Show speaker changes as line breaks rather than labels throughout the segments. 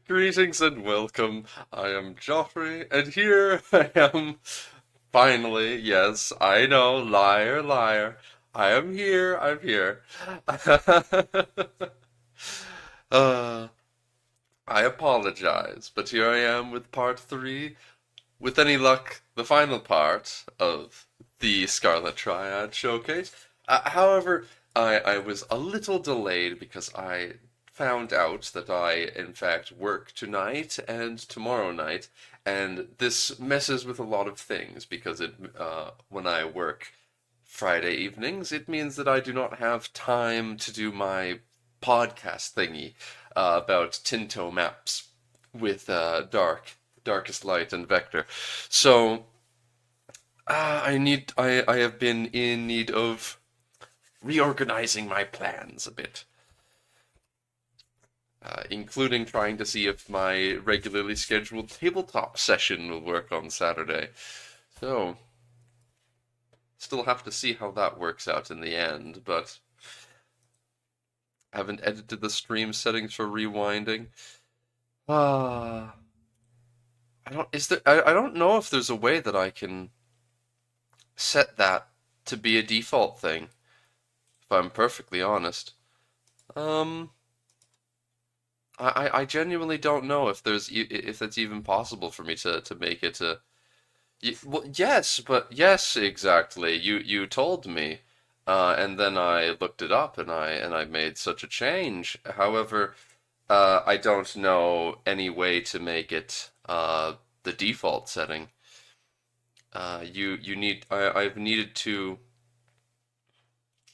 Greetings and welcome. I am Joffrey, and here I am. Finally, yes, I know, liar, liar. I am here, I'm here. uh, I apologize, but here I am with part three. With any luck, the final part of the Scarlet Triad showcase. However, I was a little delayed because I found out that I, in fact, work tonight and tomorrow night, and this messes with a lot of things because when I work Friday evenings, it means that I do not have time to do my podcast thingy about Tinto maps with darkest light and vector. So I have been in need of reorganizing my plans a bit, including trying to see if my regularly scheduled tabletop session will work on Saturday. So still have to see how that works out in the end, but haven't edited the stream settings for rewinding. Ah, I don't know if there's a way that I can set that to be a default thing, if I'm perfectly honest. Um, I genuinely don't know if if that's even possible for me to make it a. Well, yes, but yes, exactly. You told me, and then I looked it up and I made such a change. However, I don't know any way to make it the default setting. I've needed to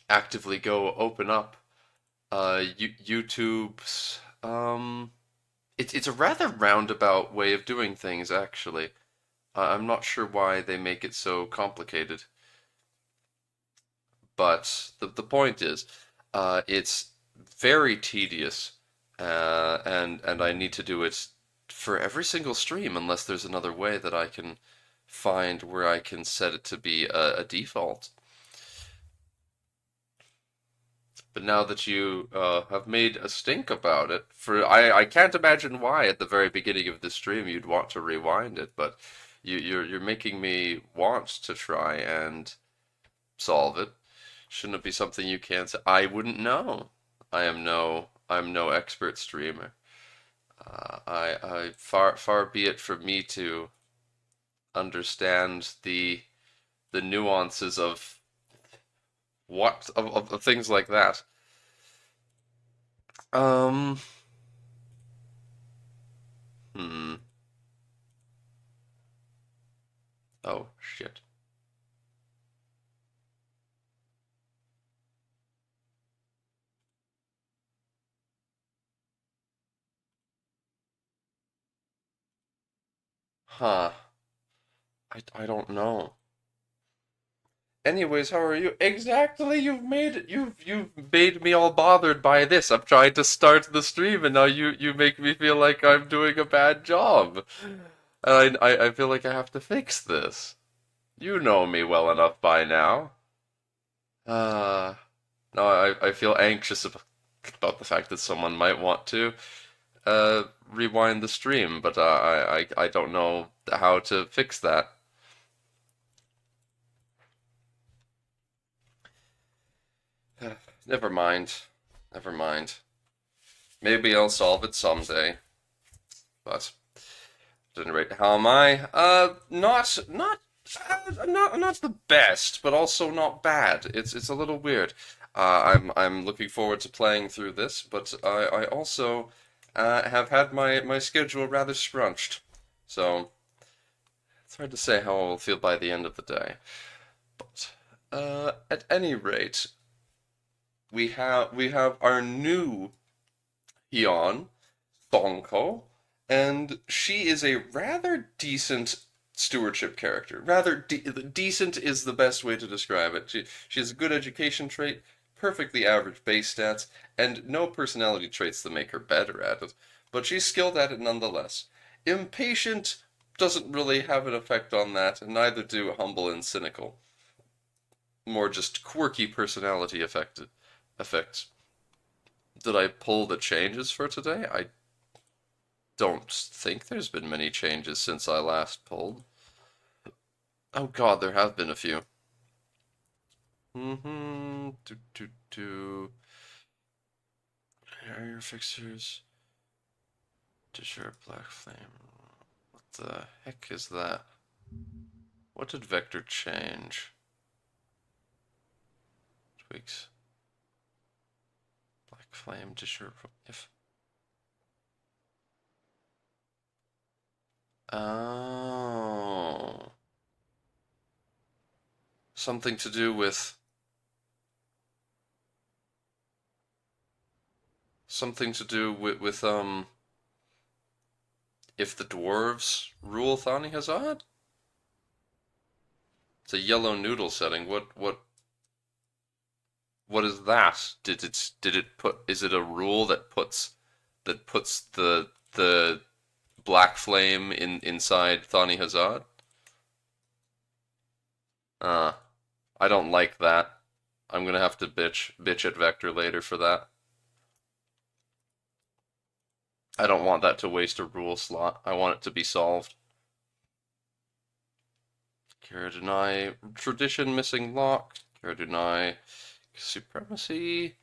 actively go open up YouTube's it's a rather roundabout way of doing things actually. I'm not sure why they make it so complicated, but the point is, it's very tedious, and I need to do it for every single stream unless there's another way that I can find where I can set it to be a default. But now that you have made a stink about it, I can't imagine why at the very beginning of the stream you'd want to rewind it, but you're making me want to try and solve it. Shouldn't it be something you can say? I wouldn't know. I'm no expert streamer. I far be it from me to understand the nuances of of things like that. Um, hmm. Oh, shit. Huh. I don't know. Anyways, how are you? Exactly, you've made me all bothered by this. I'm trying to start the stream and now you make me feel like I'm doing a bad job. And I feel like I have to fix this. You know me well enough by now. Uh, no, I feel anxious about the fact that someone might want to rewind the stream, but I don't know how to fix that. Never mind. Never mind. Maybe I'll solve it someday. But at any rate, how am I? Not the best, but also not bad. It's a little weird. I'm looking forward to playing through this, but I also have had my schedule rather scrunched, so it's hard to say how I will feel by the end of the day. But at any rate, we have our new Hion, Bonko, and she is a rather decent stewardship character. Decent is the best way to describe it. She has a good education trait, perfectly average base stats, and no personality traits that make her better at it. But she's skilled at it nonetheless. Impatient doesn't really have an effect on that, and neither do humble and cynical. More just quirky personality effects. Did I pull the changes for today? I don't think there's been many changes since I last pulled. Oh God, there have been a few. Mm-hmm. Area fixtures. T-shirt, black flame. What the heck is that? What did vector change? Tweaks. Black flame, t-shirt, if. Oh. Something to do with. Something to do with if the dwarves rule Thani Hazad? It's a yellow noodle setting. What is that? Did it put, is it a rule that puts the black flame inside Thani Hazard? Uh, I don't like that. I'm gonna have to bitch at Vector later for that. I don't want that to waste a rule slot. I want it to be solved. Care deny tradition missing lock. Care deny supremacy.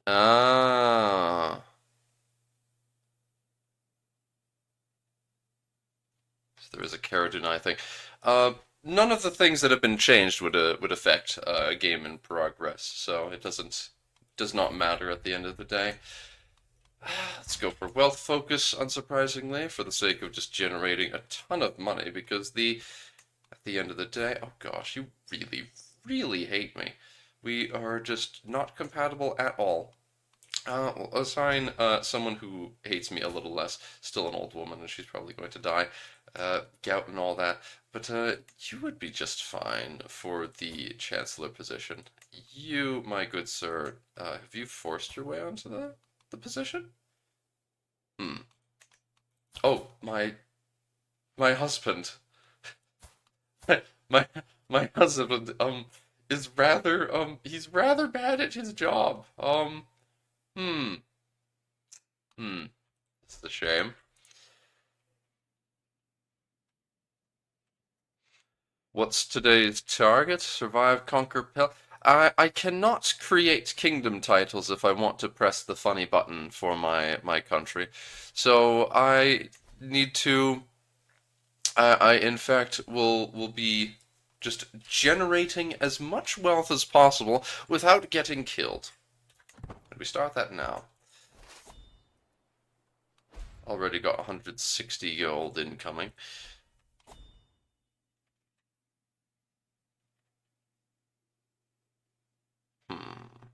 Ah. So there is a care deny thing. None of the things that have been changed would affect a game in progress, so it does not matter at the end of the day. Let's go for wealth focus, unsurprisingly, for the sake of just generating a ton of money, because at the end of the day, oh gosh, you really, really hate me. We are just not compatible at all. We'll assign someone who hates me a little less. Still an old woman, and she's probably going to die. Gout and all that. But you would be just fine for the Chancellor position. You, my good sir, have you forced your way onto the position? Hmm. Oh, my husband. my my husband is rather he's rather bad at his job. Hmm. Hmm. It's a shame. What's today's target? Survive, conquer, pell. I cannot create kingdom titles if I want to press the funny button for my country. So I need to. I in fact will be just generating as much wealth as possible without getting killed. And we start that now. Already got 160 gold incoming. Hmm.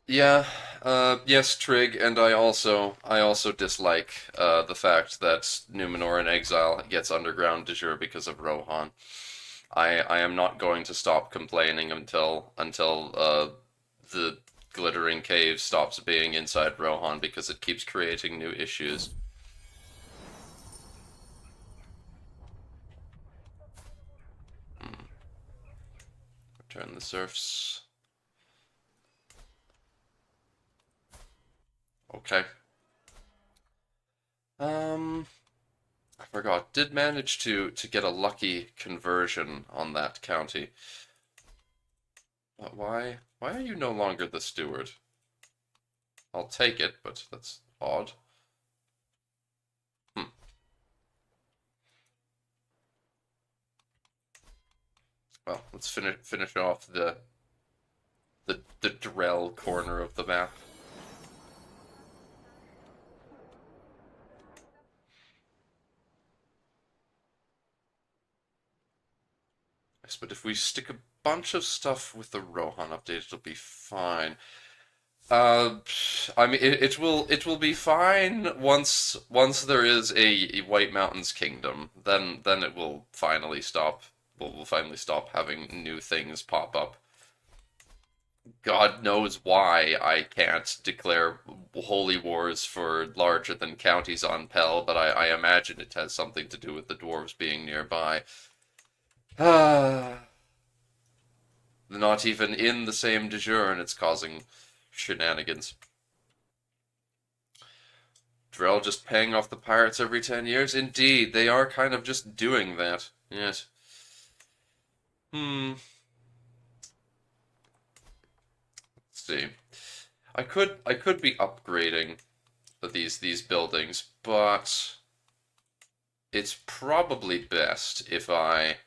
Yeah, yes, Trig, and I also dislike the fact that Numenor in Exile gets underground de jure because of Rohan. I am not going to stop complaining until the glittering cave stops being inside Rohan because it keeps creating new issues. Hmm. Return the serfs. Okay. Um, I forgot. Did manage to get a lucky conversion on that county. But why are you no longer the steward? I'll take it, but that's odd. Hmm. Well, let's finish off the Drell corner of the map. Yes, but if we stick a bunch of stuff with the Rohan update, it'll be fine. Uh, I mean, it will be fine once there is a White Mountains kingdom. Then it will finally stop. We'll finally stop having new things pop up. God knows why I can't declare holy wars for larger than counties on Pell, but I imagine it has something to do with the dwarves being nearby. Ah, not even in the same de jure, and it's causing shenanigans. Drell just paying off the pirates every 10 years? Indeed, they are kind of just doing that. Yes. Hmm. Let's see. I could be upgrading these buildings, but it's probably best if I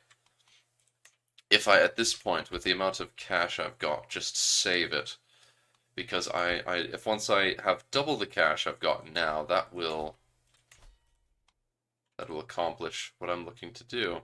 at this point with the amount of cash I've got just save it because I if once I have double the cash I've got now that will accomplish what I'm looking to do.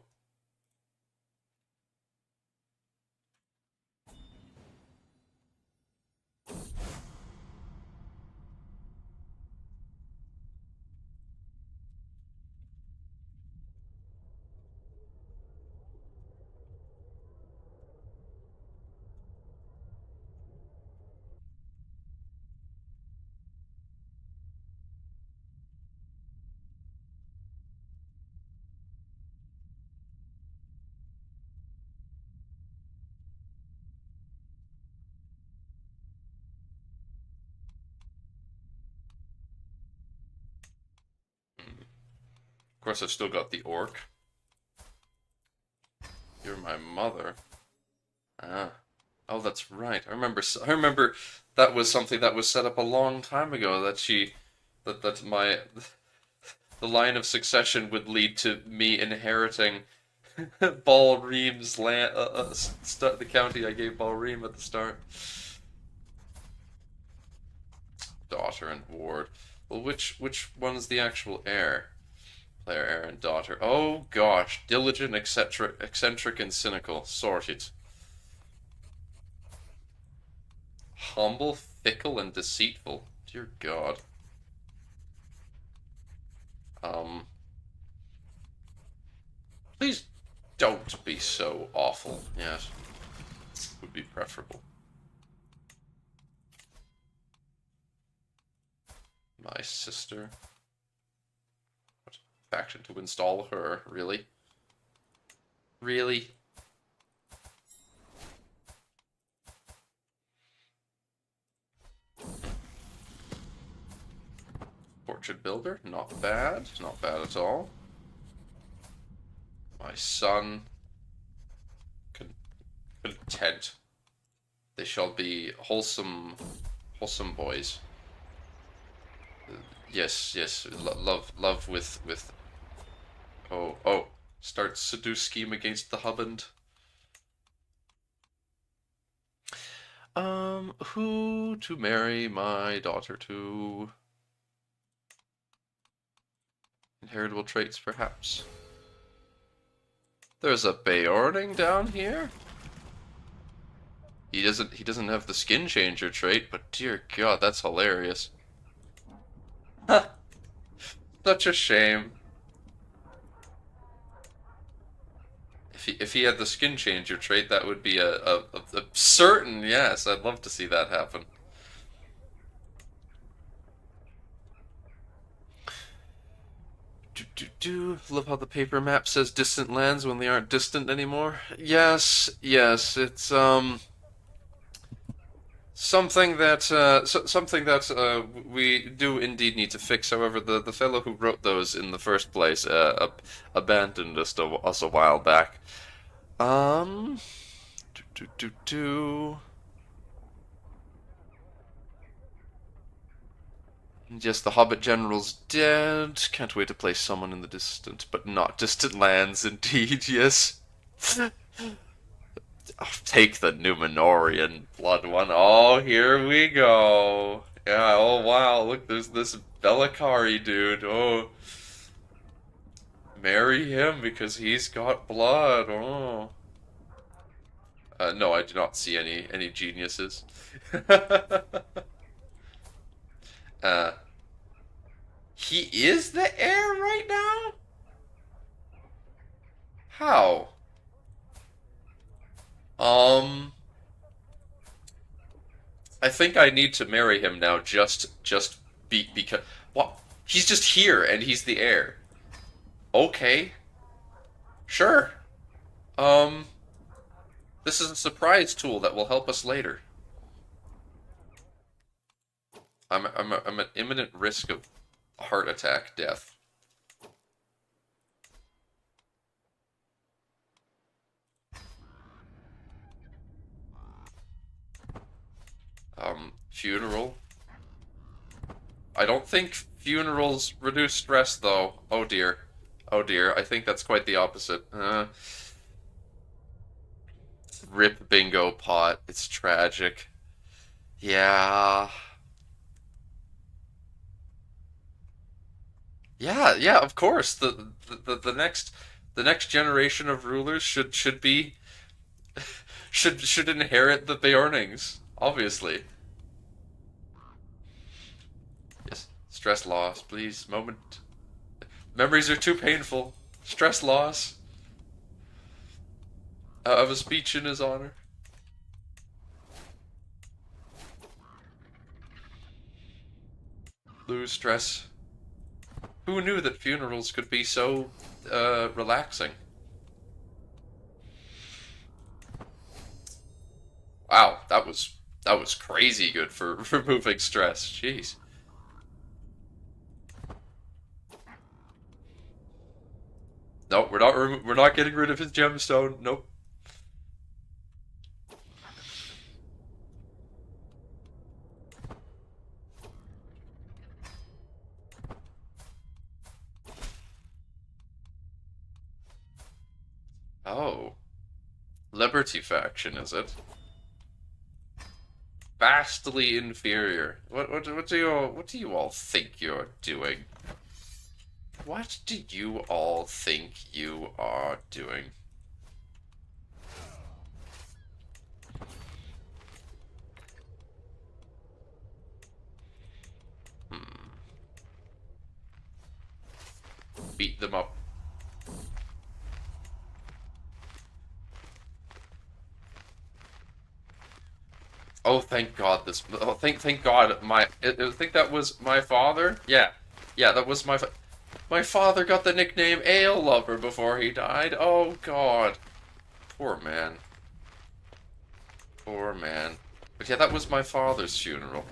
Of course I've still got the orc. You're my mother. Ah. Oh, that's right. I remember that was something that was set up a long time ago that my the line of succession would lead to me inheriting Ballream's land, the county I gave Ballream at the start. Daughter and ward. Well, which one's the actual heir? Player, heir, and daughter. Oh gosh, diligent, eccentric, and cynical. Sorted. Humble, fickle, and deceitful. Dear God. Um, please don't be so awful. Yes, would be preferable. My sister. What faction to install her? Really? Really? Portrait builder? Not bad. Not bad at all. My son. Content. They shall be wholesome boys. Yes, yes. Love with. Oh. Start seduce scheme against the husband. Who to marry my daughter to? Inheritable traits, perhaps. There's a Beorning down here. He doesn't have the skin changer trait, but dear God, that's hilarious. Such a shame. If he had the skin changer trait, that would be a certain yes. I'd love to see that happen. Love how the paper map says distant lands when they aren't distant anymore. Yes, yes, it's something that we do indeed need to fix. However, the fellow who wrote those in the first place abandoned us a while back. Um, do do do do. Yes, the Hobbit General's dead. Can't wait to play someone in the distant, but not distant lands, indeed, yes. I'll take the Numenorian blood one. Oh, here we go. Yeah, oh wow, look, there's this Belikari dude. Oh, marry him because he's got blood. Oh. No, I do not see any geniuses. uh, he is the heir right now? How? Um, I think I need to marry him now. Just because what? He's just here and he's the heir. Okay, sure. Um, this is a surprise tool that will help us later. I'm at imminent risk of heart attack death. Funeral. I don't think funerals reduce stress, though. Oh dear. Oh dear. I think that's quite the opposite. Rip bingo pot. It's tragic. Yeah. Yeah, of course. The next generation of rulers should be should inherit the Beornings, obviously. Yes. Stress loss, please. Moment. Memories are too painful. Stress loss. Of a speech in his honor. Lose stress. Who knew that funerals could be so relaxing? Wow, that was crazy good for removing stress. Jeez. No, we're not getting rid of his gemstone. Nope. Oh, Liberty faction, is it? Vastly inferior. What do you all think you're doing? What do you all think you are doing? Hmm. Beat them up. Oh, thank God! Thank God! I think that was my father. Yeah, that was my father got the nickname Ale Lover before he died. Oh God, poor man, poor man. But yeah, that was my father's funeral.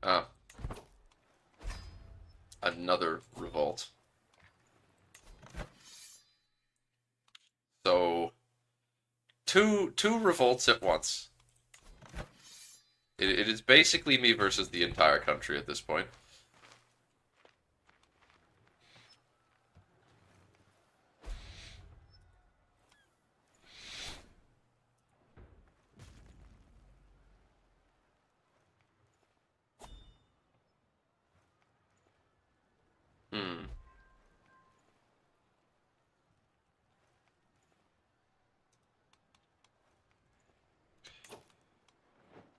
Ah, another revolt. So two revolts at once. It is basically me versus the entire country at this point. Hmm.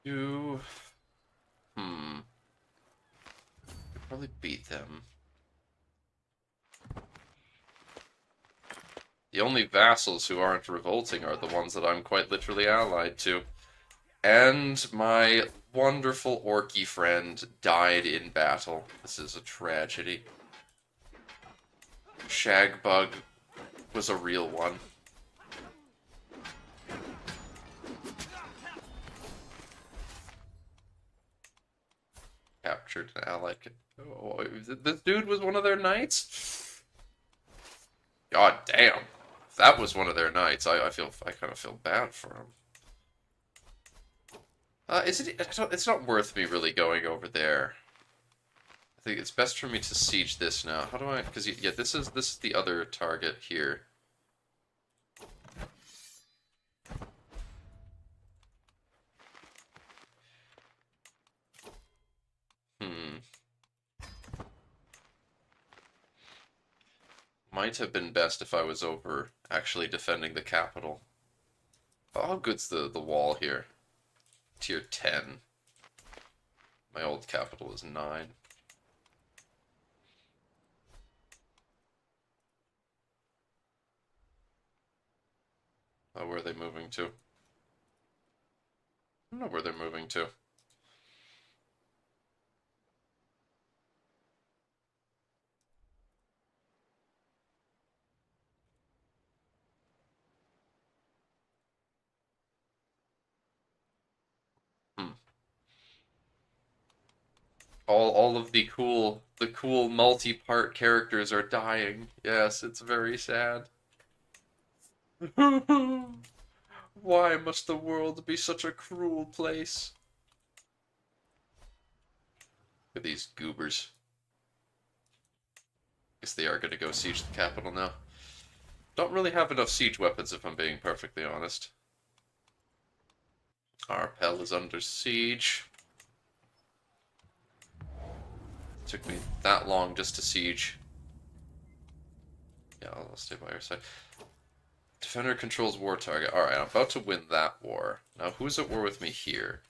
You. Hmm. Could probably beat them. The only vassals who aren't revolting are the ones that I'm quite literally allied to. And my wonderful orky friend died in battle. This is a tragedy. Shagbug was a real one. Captured an ally. Oh, this dude was one of their knights? God damn. If that was one of their knights, I kind of feel bad for him. It's not worth me really going over there. I think it's best for me to siege this now. How do I? Because yeah, this is the other target here. Hmm. might have been best if I was over actually defending the capital. How good's the wall here? Tier 10. My old capital is 9. Oh, where are they moving to? I don't know where they're moving to. Hmm. All of the cool multi-part characters are dying. Yes, it's very sad. Why must the world be such a cruel place? Look at these goobers. Guess they are gonna go siege the capital now. Don't really have enough siege weapons if I'm being perfectly honest. Arpel is under siege. Took me that long just to siege. Yeah, I'll stay by your side. Defender controls war target. Alright, I'm about to win that war. Now, who's at war with me here?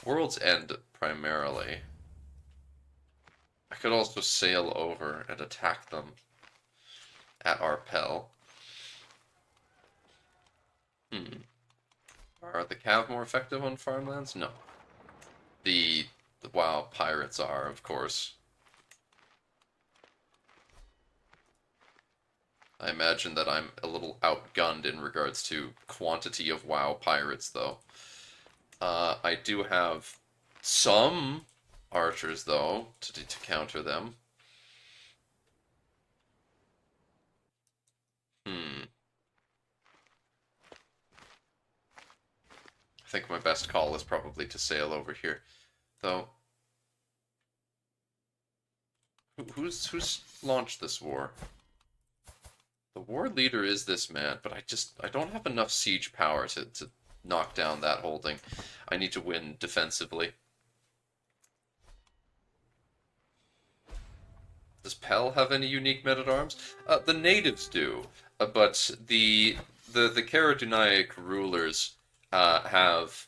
World's End, primarily. I could also sail over and attack them at Arpel. Are the Cav more effective on farmlands? No. The WoW pirates are, of course. I imagine that I'm a little outgunned in regards to quantity of WoW pirates, though. I do have some archers, though, to counter them. Hmm. I think my best call is probably to sail over here. Though, who's launched this war? The war leader is this man, but I don't have enough siege power to knock down that holding. I need to win defensively. Does Pell have any unique men-at-arms? The natives do, but the Caradunaic rulers have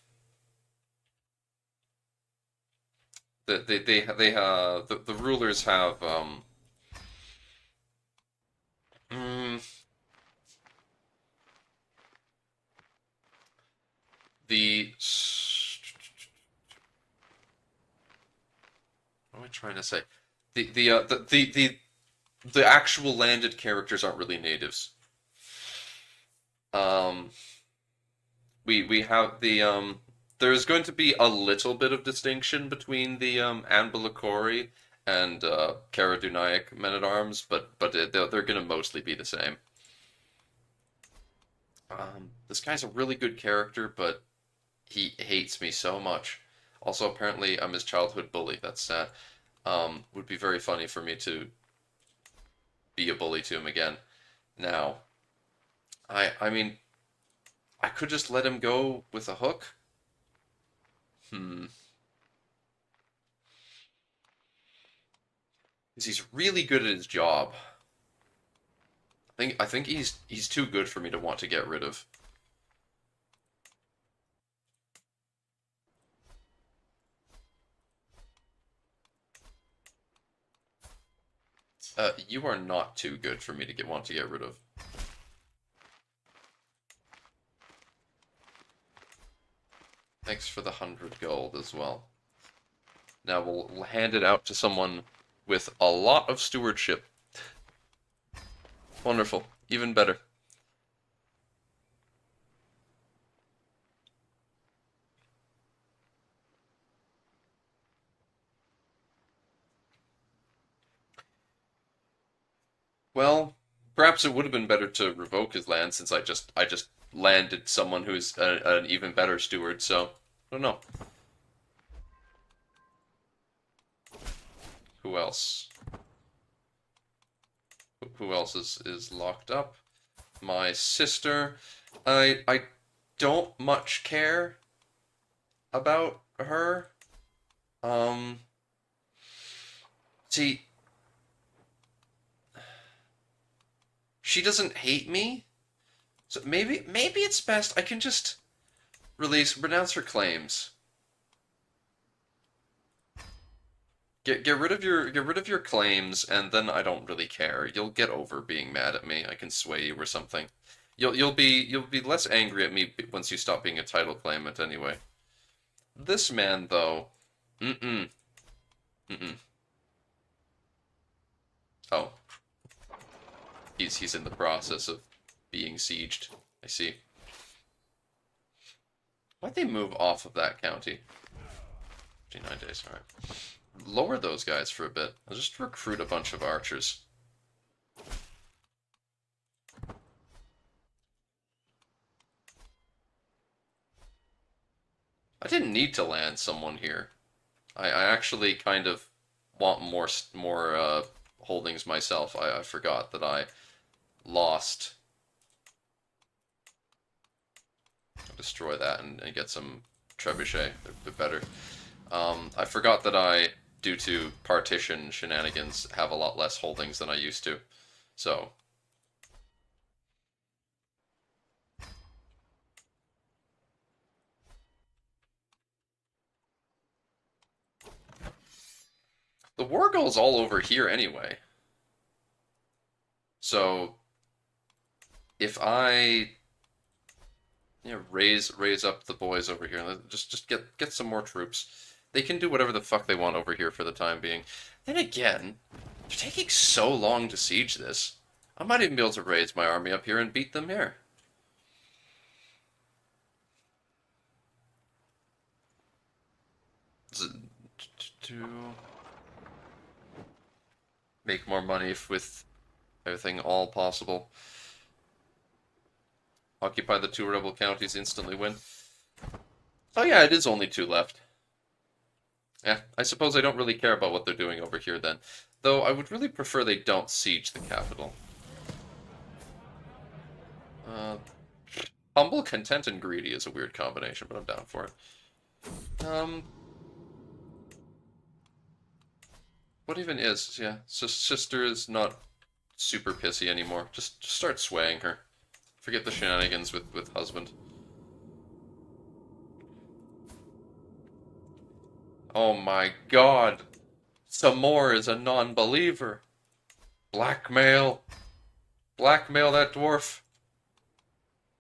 the rulers have mm, the what am I trying to say? The actual landed characters aren't really natives. Um, we have there's going to be a little bit of distinction between the Anbulakori and Caradunaic men-at-arms, but they're going to mostly be the same. This guy's a really good character, but he hates me so much. Also, apparently, I'm his childhood bully. That's sad. Would be very funny for me to be a bully to him again. Now, I mean, I could just let him go with a hook. Hmm. Because he's really good at his job. I think he's too good for me to want to get rid of. You are not too good for me to want to get rid of. Thanks for the 100 gold as well. Now we'll hand it out to someone with a lot of stewardship. Wonderful. Even better. Well, perhaps it would have been better to revoke his land since I just landed someone who's an even better steward, so I don't know. Who else? Who else is locked up? My sister. I don't much care about her. Um, see, she doesn't hate me. So maybe it's best I can just renounce her claims. Get rid of your claims, and then I don't really care. You'll get over being mad at me. I can sway you or something. You'll be less angry at me once you stop being a title claimant anyway. This man though, mm-mm, mm-mm. Oh, he's in the process of being sieged. I see. Why'd they move off of that county? 59 days, alright. Lower those guys for a bit. I'll just recruit a bunch of archers. I didn't need to land someone here. I actually kind of want more holdings myself. I forgot that I lost. I'll destroy that and get some trebuchet. They're better. I forgot that I, due to partition shenanigans, have a lot less holdings than I used to. So the war goal's all over here anyway. So if I raise up the boys over here, just get some more troops. They can do whatever the fuck they want over here for the time being. Then again, they're taking so long to siege this. I might even be able to raise my army up here and beat them here. To make more money with everything all possible. Occupy the 2 rebel counties, instantly win. Oh yeah, it is only 2 left. Yeah, I suppose I don't really care about what they're doing over here then. Though I would really prefer they don't siege the capital. Humble, content, and greedy is a weird combination, but I'm down for it. What even is? Yeah, so sister is not super pissy anymore. Just start swaying her. Forget the shenanigans with husband. Oh my god. Some more is a non-believer. Blackmail. Blackmail that dwarf.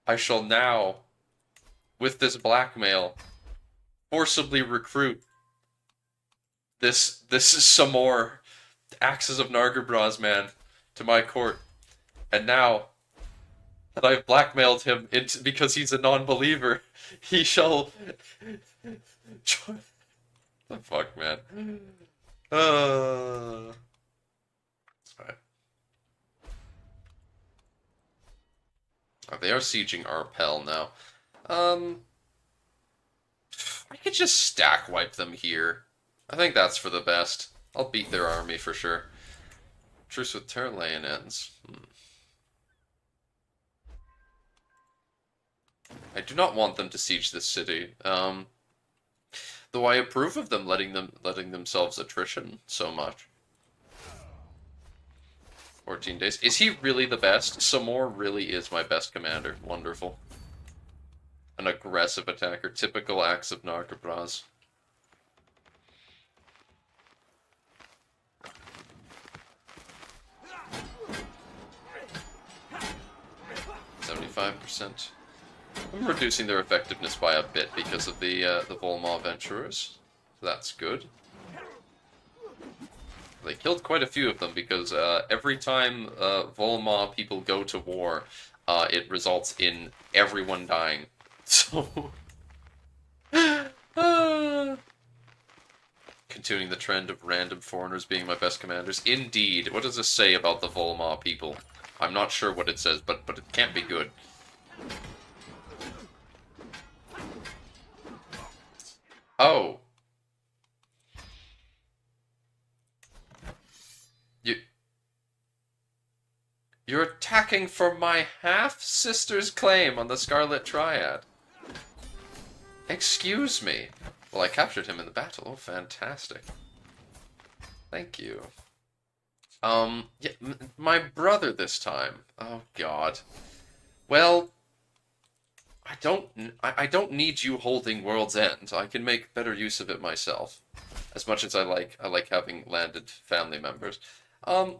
I shall now, with this blackmail, forcibly recruit this is some more Axes of Nargothrond man to my court. And now that I've blackmailed him because he's a non-believer, he shall join. The fuck, man. Alright. Oh, they are sieging Arpel now. I could just stack wipe them here. I think that's for the best. I'll beat their army for sure. Truce with Terlayan ends. I do not want them to siege this city. Though I approve of them letting themselves attrition so much. 14 days. Is he really the best? Samor really is my best commander. Wonderful. An aggressive attacker. Typical Axe of Nargothrond. 75%. I'm reducing their effectiveness by a bit because of the Volma Venturers. So that's good. They killed quite a few of them because every time Volma people go to war, it results in everyone dying. So... continuing the trend of random foreigners being my best commanders. Indeed. What does this say about the Volma people? I'm not sure what it says, but it can't be good. Oh. You're attacking for my half-sister's claim on the Scarlet Triad. Excuse me. Well, I captured him in the battle. Oh, fantastic. Thank you. Yeah, my brother this time. Oh God. Well, I don't need you holding World's End. I can make better use of it myself. As much as I like having landed family members. Um,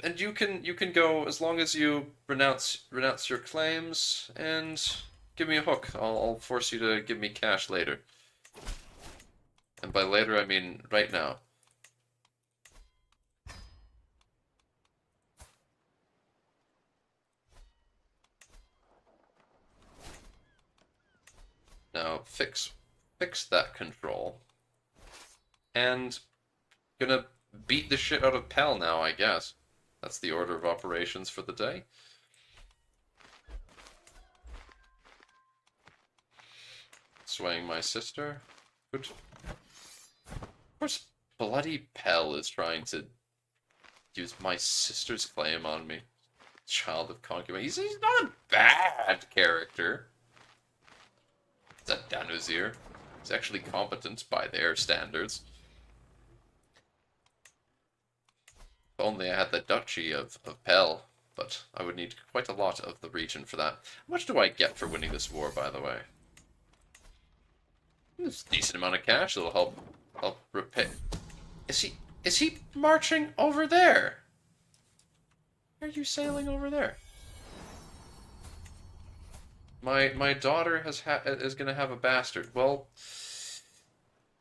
and you can go as long as you renounce your claims and give me a hook. I'll force you to give me cash later. And by later I mean right now. Now fix that control. And gonna beat the shit out of Pell now, I guess. That's the order of operations for the day. Swaying my sister. Which, of course, bloody Pell is trying to use my sister's claim on me. Child of concubine. He's not a bad character. It's a Danuzir. He's actually competent by their standards. If only I had the Duchy of Pell, but I would need quite a lot of the region for that. How much do I get for winning this war, by the way? It's a decent amount of cash that'll help repay. Is he marching over there? Why are you sailing over there? My daughter is gonna have a bastard. Well,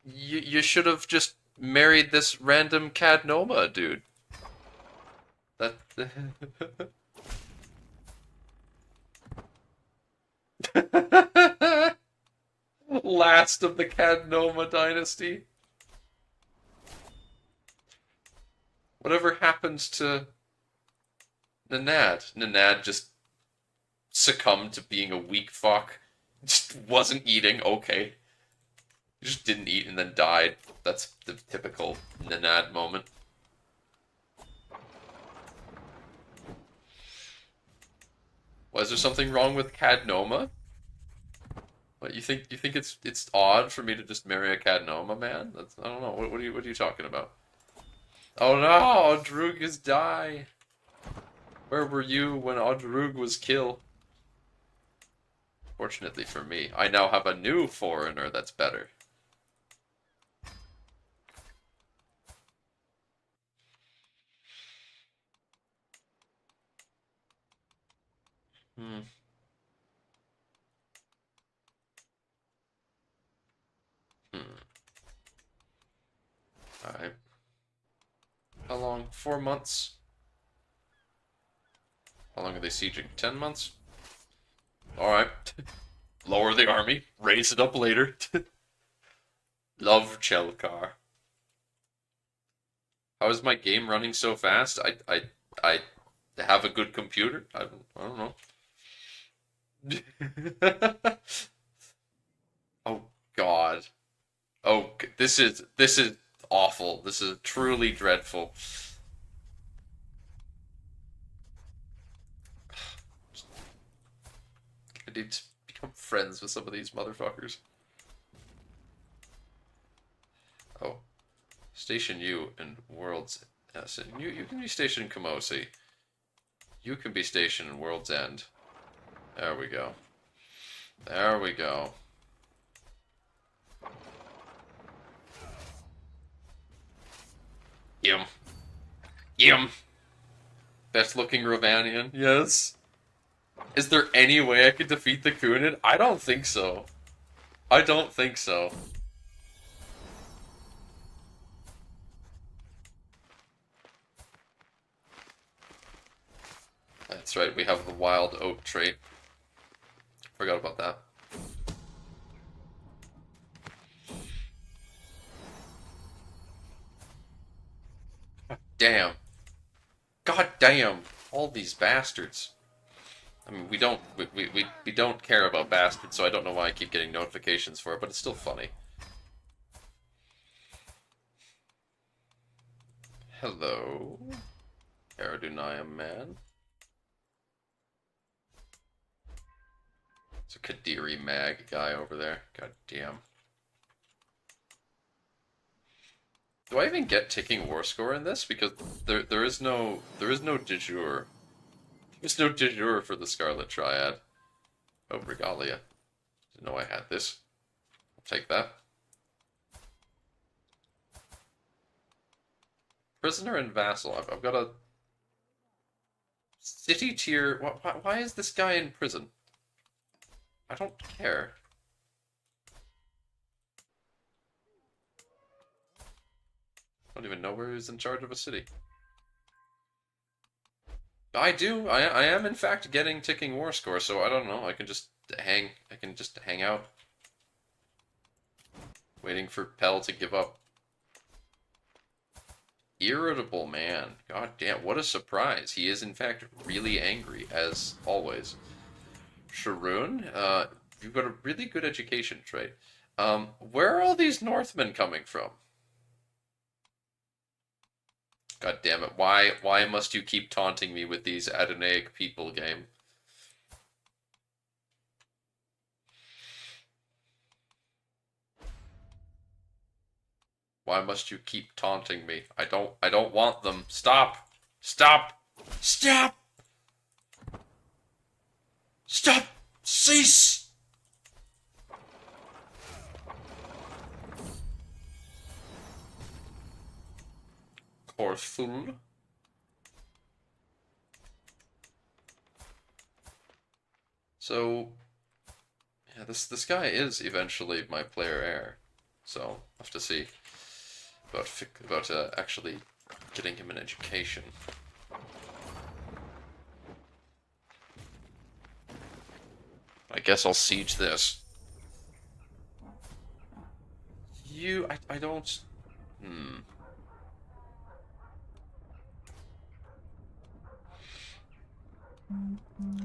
you should have just married this random Cadnoma dude. That last of the Cadnoma dynasty. Whatever happens to Nanad? Nanad just succumbed to being a weak fuck. Just wasn't eating. Okay. Just didn't eat and then died. That's the typical Nanad moment. Was there something wrong with Cadnoma? What you think it's odd for me to just marry a Cadnoma man? That's, I don't know. What are you talking about? Oh no, Odrug is die. Where were you when Odrug was killed? Fortunately for me, I now have a new foreigner that's better. Hmm. Hmm. Alright. How long? 4 months? How long are they sieging? 10 months? Alright. Lower the army. Raise it up later. Love Chelkar. How is my game running so fast? I have a good computer? I don't know. Oh God. Oh, this is awful. This is truly dreadful. I need to become friends with some of these motherfuckers. Oh, station you in World's. Yes, you can be stationed in Kamosi. You can be stationed in World's End. There we go. There we go. Yum. Yum. Best looking Ravanian. Yes. Is there any way I could defeat the Kunin? I don't think so. I don't think so. That's right, we have the wild oak trait. Forgot about that. Damn. God damn. All these bastards. I mean, we don't care about bastards, so I don't know why I keep getting notifications for it, but it's still funny. Hello. Aerodunaya man. It's a Kadiri mag guy over there. God damn. Do I even get ticking war score in this? Because there is no de jure. There's no de jure for the Scarlet Triad. Oh, Regalia. Didn't know I had this. I'll take that. Prisoner and Vassal. I've got a city tier. Why is this guy in prison? I don't care. I don't even know where he's in charge of a city. I do. I am in fact getting ticking war score, so I don't know. I can just hang. I can just hang out, waiting for Pell to give up. Irritable man. God damn, what a surprise. He is in fact really angry, as always. Sharoon, you've got a really good education trait. Where are all these Northmen coming from? God damn it, why must you keep taunting me with these Adonaic people game? Why must you keep taunting me? I don't want them. Stop! Stop! Stop! Stop! Cease! Corthul. So, yeah, this guy is eventually my player heir. So, I'll have to see about actually getting him an education. I guess I'll siege this. I don't. Hmm.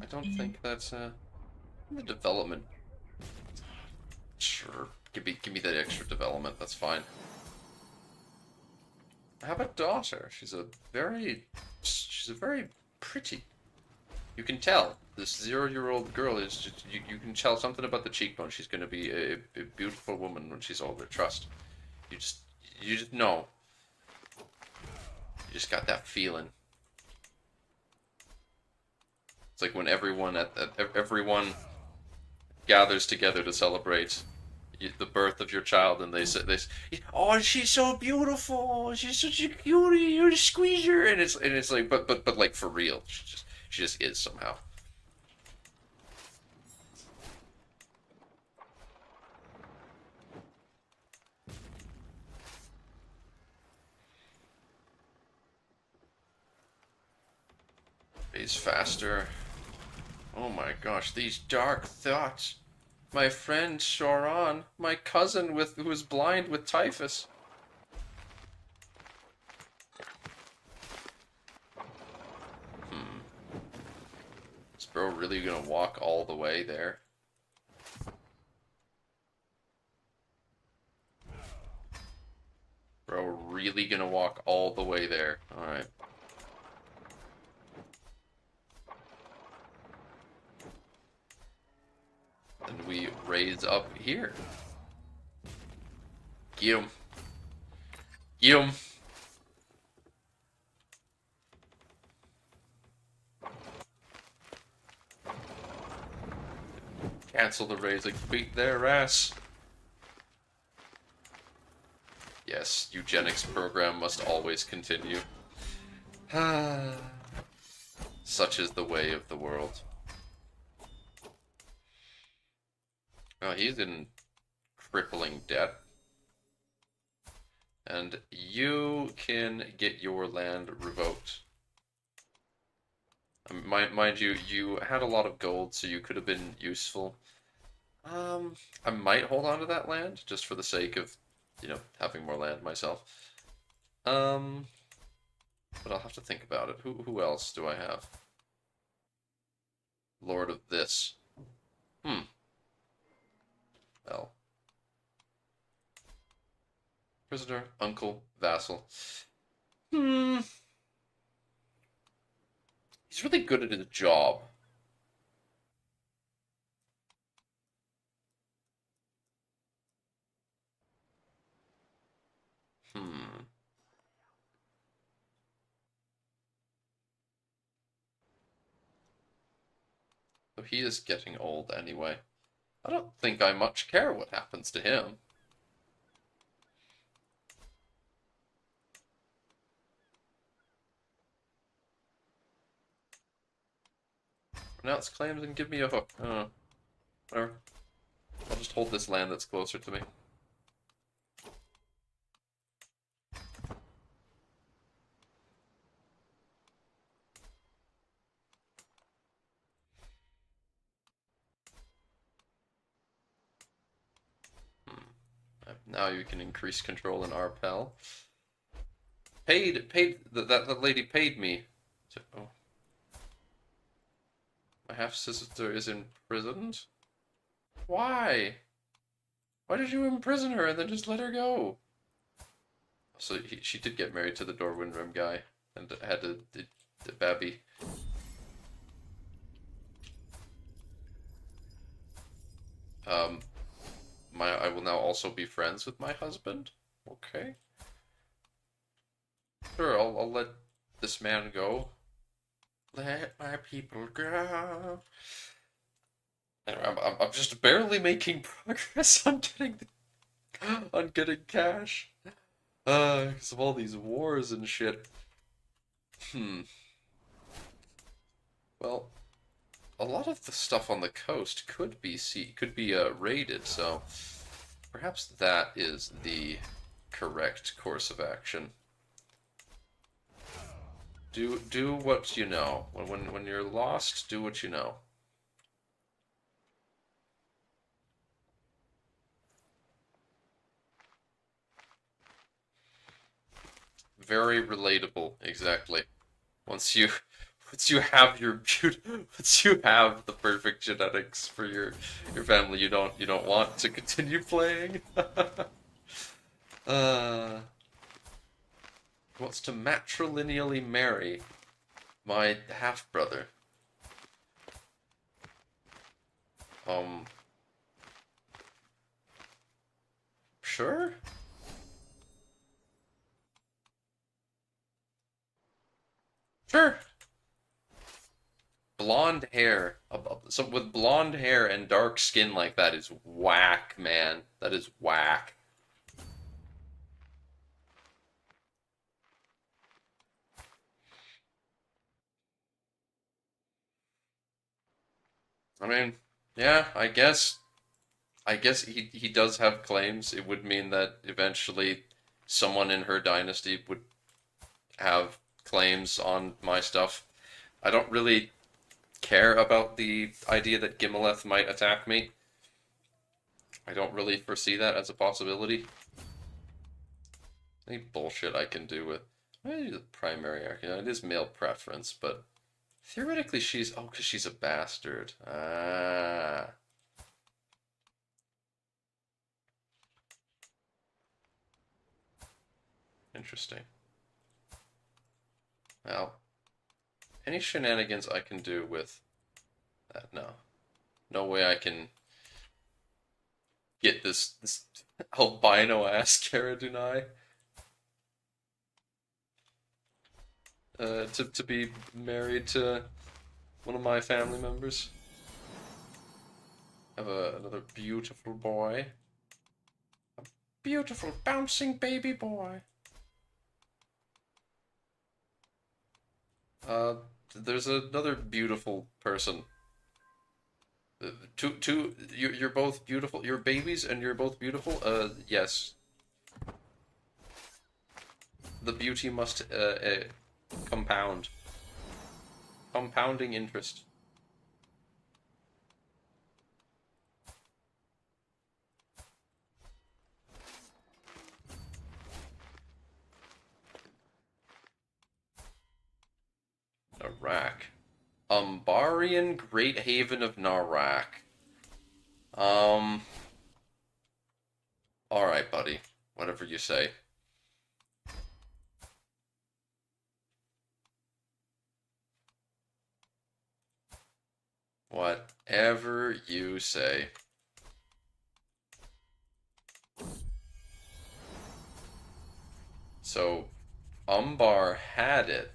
I don't think that's the development. Sure, give me that extra development. That's fine. I have a daughter. She's a very pretty. You can tell this 0-year-old girl is just, you can tell something about the cheekbone. She's going to be a beautiful woman when she's older. Trust. You just you just know. You just got that feeling. It's like when everyone gathers together to celebrate the birth of your child, and they say, "Oh, she's so beautiful. She's such a cutie. You squeeze her," and it's like, but like for real, she just is somehow. He's faster. Oh my gosh, these dark thoughts. My friend Shoran, my cousin who is blind with typhus. Hmm. Is bro really gonna walk all the way there? Bro, really gonna walk all the way there? Alright. And we raise up here. Get him. Get him. Cancel the raise, like beat their ass. Yes, eugenics program must always continue. Such is the way of the world. Oh, he's in crippling debt. And you can get your land revoked. Mind you, you had a lot of gold, so you could have been useful. I might hold on to that land, just for the sake of, having more land myself. Um, but I'll have to think about it. Who else do I have? Lord of this. Hmm. Well. Prisoner, uncle, vassal. Hmm. He's really good at his job. Hmm. he is getting old anyway. I don't think I much care what happens to him. Renounce claims and give me a hook. Whatever. I'll just hold this land that's closer to me. Now you can increase control in Arpel. That lady paid me. Oh. My half-sister is imprisoned? Why? Why did you imprison her and then just let her go? So she did get married to the Dorwyn Rim guy and had a babby. I will now also be friends with my husband? Okay. Sure, I'll let this man go. Let my people go. Anyway, I'm just barely making progress on getting cash. Because of all these wars and shit. Well, a lot of the stuff on the coast could be raided, so perhaps that is the correct course of action. Do what you know. When you're lost, do what you know. Very relatable, exactly. Once you have the perfect genetics for your family, you don't want to continue playing. Wants to matrilineally marry my half brother. Sure. Sure. Blonde hair. So with blonde hair and dark skin like that is whack, man. That is whack. I mean, yeah, I guess he does have claims. It would mean that eventually someone in her dynasty would have claims on my stuff. I don't really care about the idea that Gimeleth might attack me. I don't really foresee that as a possibility. Any bullshit I can do with the primary archetype. It is male preference, but theoretically because she's a bastard. Ah. Interesting. Well, any shenanigans I can do with that? No. No way I can get this albino ass Caradunai to be married to one of my family members. Have another beautiful boy. A beautiful bouncing baby boy. There's another beautiful person. You're both beautiful. You're babies and you're both beautiful. Yes. The beauty must compound. Compounding interest. Narak. Umbarian Great Haven of Narak. Alright, buddy. Whatever you say. Whatever you say. So, Umbar had it,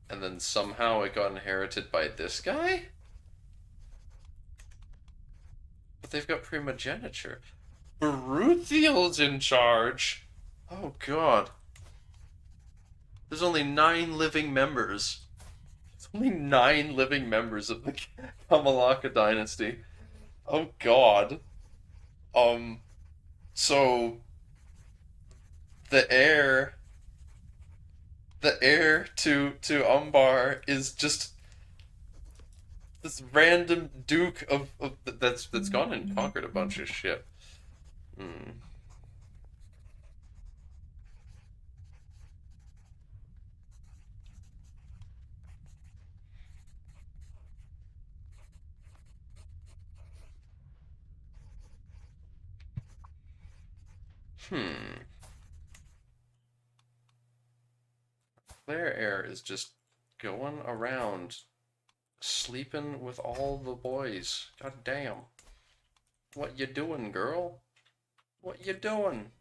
and then somehow it got inherited by this guy? But they've got primogeniture. Beruthiel's in charge. Oh god. There's only 9 living members. There's only 9 living members of the Kamalaka dynasty. Oh god. Um, so the heir the heir to Umbar is just this random duke of that's gone and conquered a bunch of shit. Hmm. Hmm. Their heir is just going around sleeping with all the boys. God damn. What you doing, girl? What you doing?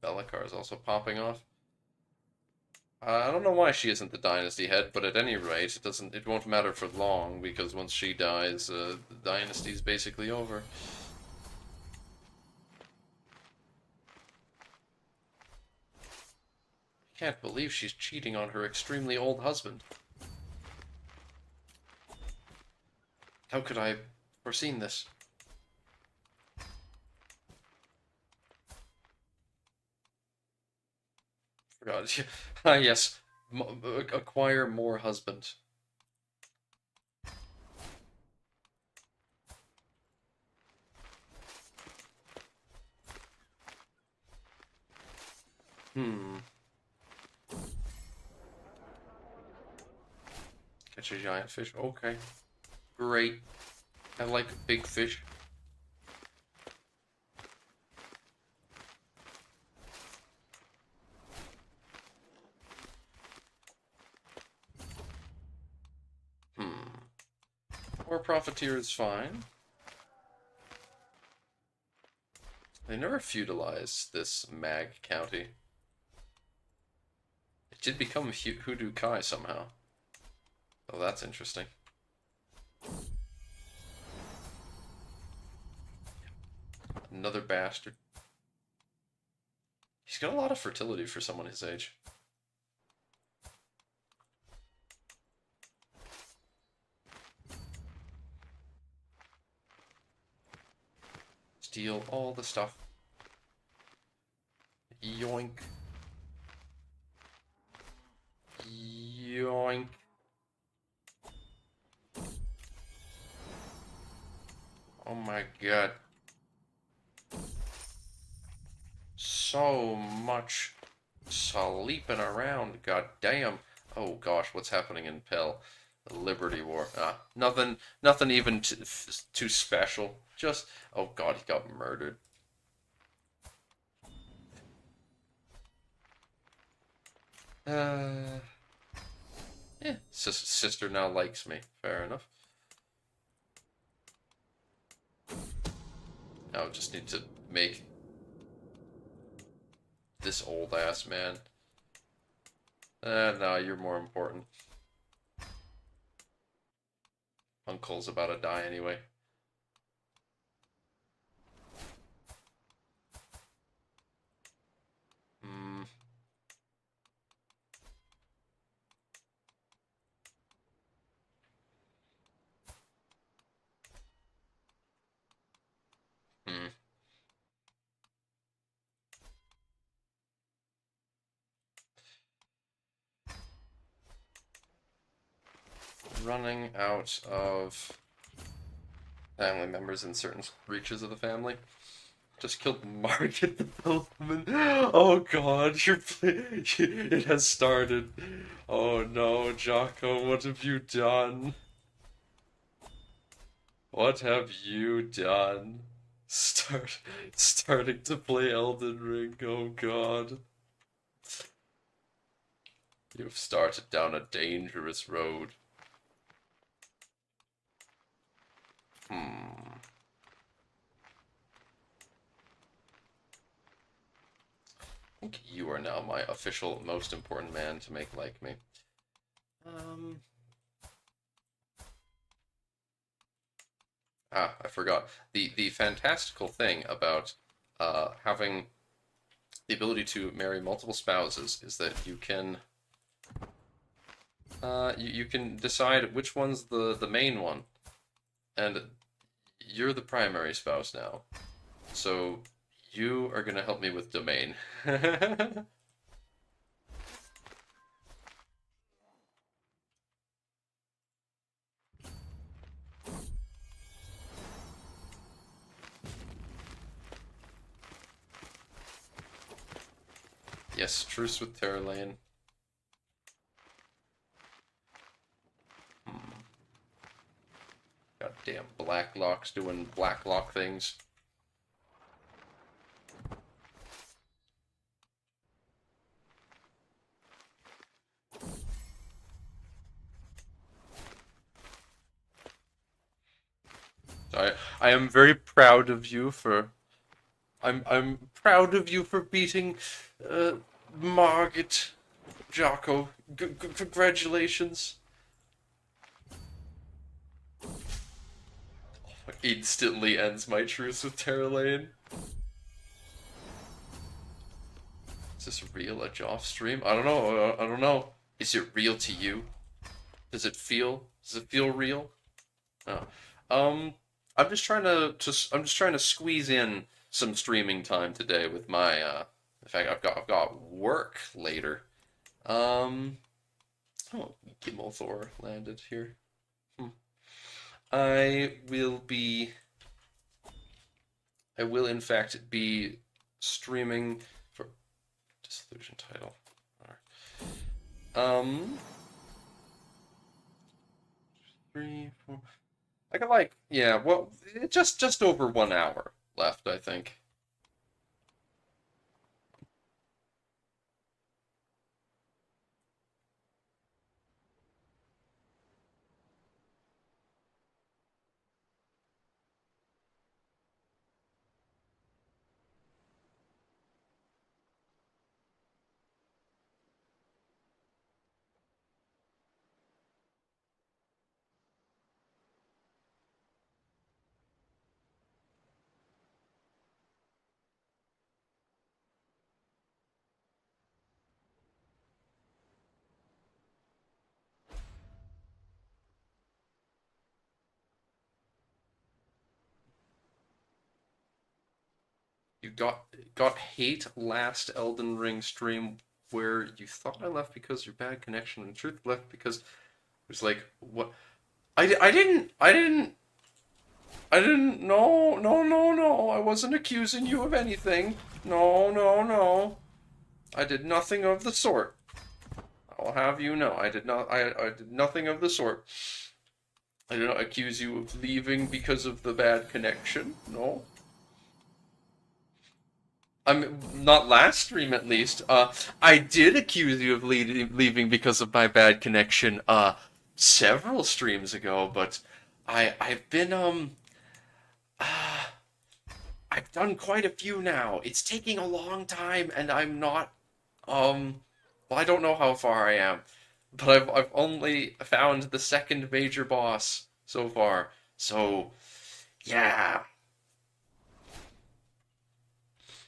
Bellacar is also popping off. I don't know why she isn't the dynasty head, but at any rate, it won't matter for long because once she dies, the dynasty's basically over. I can't believe she's cheating on her extremely old husband. How could I have foreseen this? Forgot. Ah, yes. Acquire more husband. Hmm. Catch a giant fish. Okay. Great. I like big fish. Hmm. War profiteer is fine. They never feudalized this Mag County. It did become Hoodoo Kai somehow. Oh, that's interesting. Another bastard. He's got a lot of fertility for someone his age. Steal all the stuff. Yoink. Yoink. Oh my god. So much sleeping around, god damn. Oh gosh, what's happening in Pell? The Liberty War. Nothing even too special. Just, oh god, he got murdered. Yeah, sister now likes me. Fair enough. Now I just need to make this old ass man. No, you're more important. Uncle's about to die anyway. Hmm. Hmm. Running out of family members in certain reaches of the family. Just killed Margaret the Pilgrim. Oh god, it has started. Oh no, Jocko, what have you done? What have you done? Starting to play Elden Ring, oh god. You've started down a dangerous road. Hmm. I think you are now my official most important man to make like me. Ah, I forgot. The fantastical thing about having the ability to marry multiple spouses is that you can decide which one's the main one, and you're the primary spouse now. So you are gonna help me with domain. Yes, truce with Terra Lane. Goddamn Blacklocks doing Blacklock things. I am very proud of you for I'm proud of you for beating uh, Margit Jocko. Congratulations. Instantly ends my truce with Terra Lane. Is this real? A Joff stream? I don't know. I don't know. Is it real to you? Does it feel? Does it feel real? Oh. I'm just trying I'm just trying to squeeze in some streaming time today with my in fact I've got work later. Um oh, Gimmelthor landed here. Hmm. I will be I will in fact be streaming for Disillusion title. Um 3, 4. I got like yeah, well just over 1 hour left, I think. You got hate last Elden Ring stream where you thought I left because your bad connection. In truth, left because it was like what I didn't. No, no, no, no. I wasn't accusing you of anything. No, no, no. I did nothing of the sort. I'll have you know, I did not. I did nothing of the sort. I did not accuse you of leaving because of the bad connection. No. I'm not last stream at least. I did accuse you of leaving because of my bad connection. Several streams ago, but I've been uh, I've done quite a few now. It's taking a long time, and I'm not well, I don't know how far I am, but I've only found the second major boss so far. So yeah,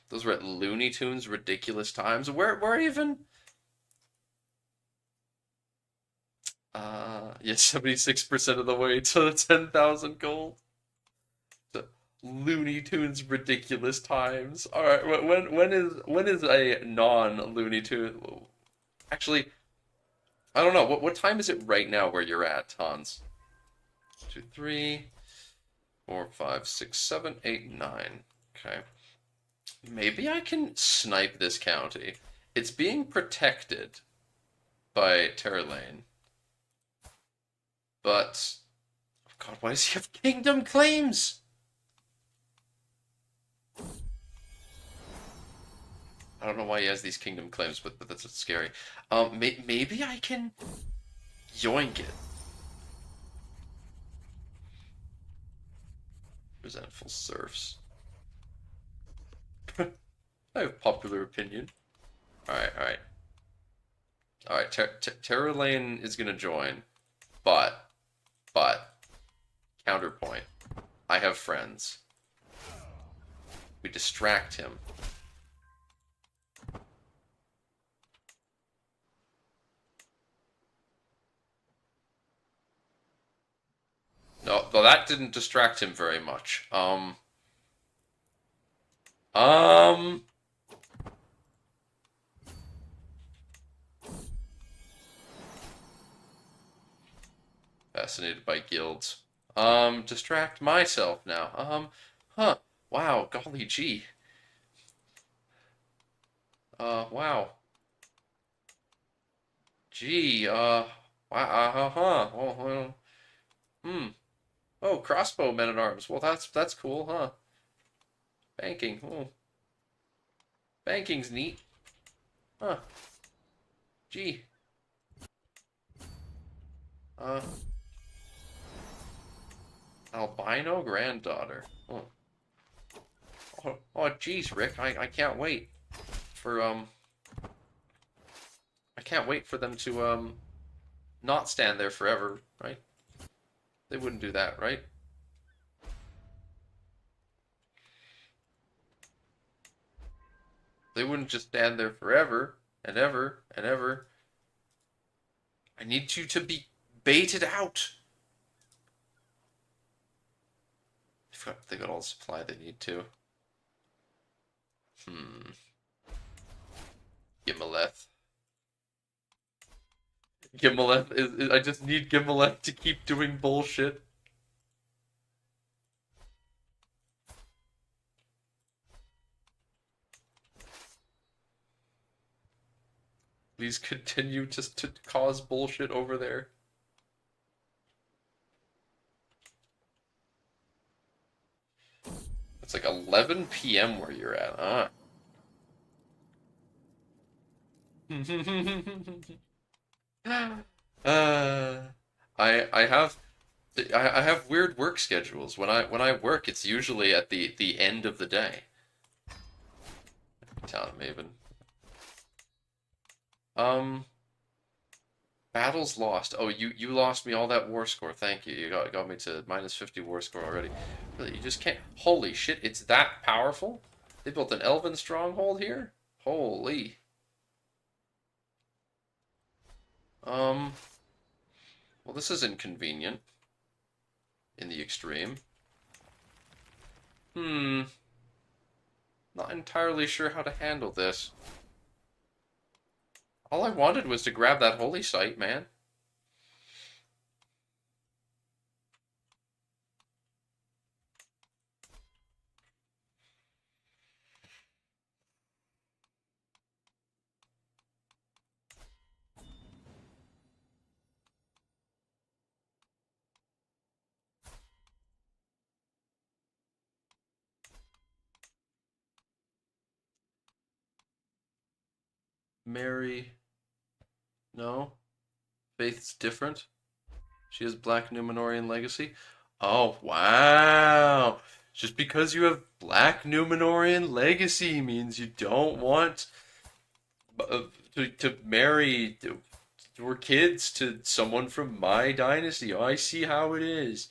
those were at Looney Tunes ridiculous times. Where even yeah, 76% of the way to 10,000 gold. The Looney Tunes ridiculous times. All right, when is a non Looney Tune? Actually, I don't know. What time is it right now where you're at, Hans? 2, 3, 4, 5, 6, 7, 8, 9. Okay. Maybe I can snipe this county. It's being protected by Terra Lane, but God, why does he have kingdom claims? I don't know why he has these kingdom claims, but that's what's scary. Maybe I can yoink it. Resentful serfs. I have popular opinion. All right, all right, all right. Terra Lane is gonna join, but counterpoint. I have friends. We distract him. No, though that didn't distract him very much. Um, Fascinated by guilds. Distract myself now. Huh. Wow, golly gee. Wow. Gee, wow, huh. Hmm. Oh, crossbow men at arms. Well, that's cool, huh? Banking. Oh, banking's neat. Huh. Gee. Uh, albino granddaughter. Oh, oh, geez, Rick. I can't wait for I can't wait for them to not stand there forever, right? They wouldn't do that, right? They wouldn't just stand there forever and ever and ever. I need you to be baited out. They got all the supply they need to. Hmm. Gimeleth. Gimeleth is I just need Gimeleth to keep doing bullshit. Please continue just to cause bullshit over there. It's like 11 p.m. where you're at, huh? uh, I have I have weird work schedules. When I work, it's usually at the end of the day. Town of Maven. Um, Battles lost. Oh, you lost me all that war score. Thank you. You got me to minus 50 war score already. Really, you just can't. Holy shit! It's that powerful. They built an elven stronghold here. Holy. Um. Well, this is inconvenient in the extreme. Hmm. Not entirely sure how to handle this. All I wanted was to grab that holy site, man. Mary. No. Faith's different. She has Black Numenorian legacy. Oh, wow. Just because you have Black Numenorian legacy means you don't want to marry your kids to someone from my dynasty. Oh, I see how it is.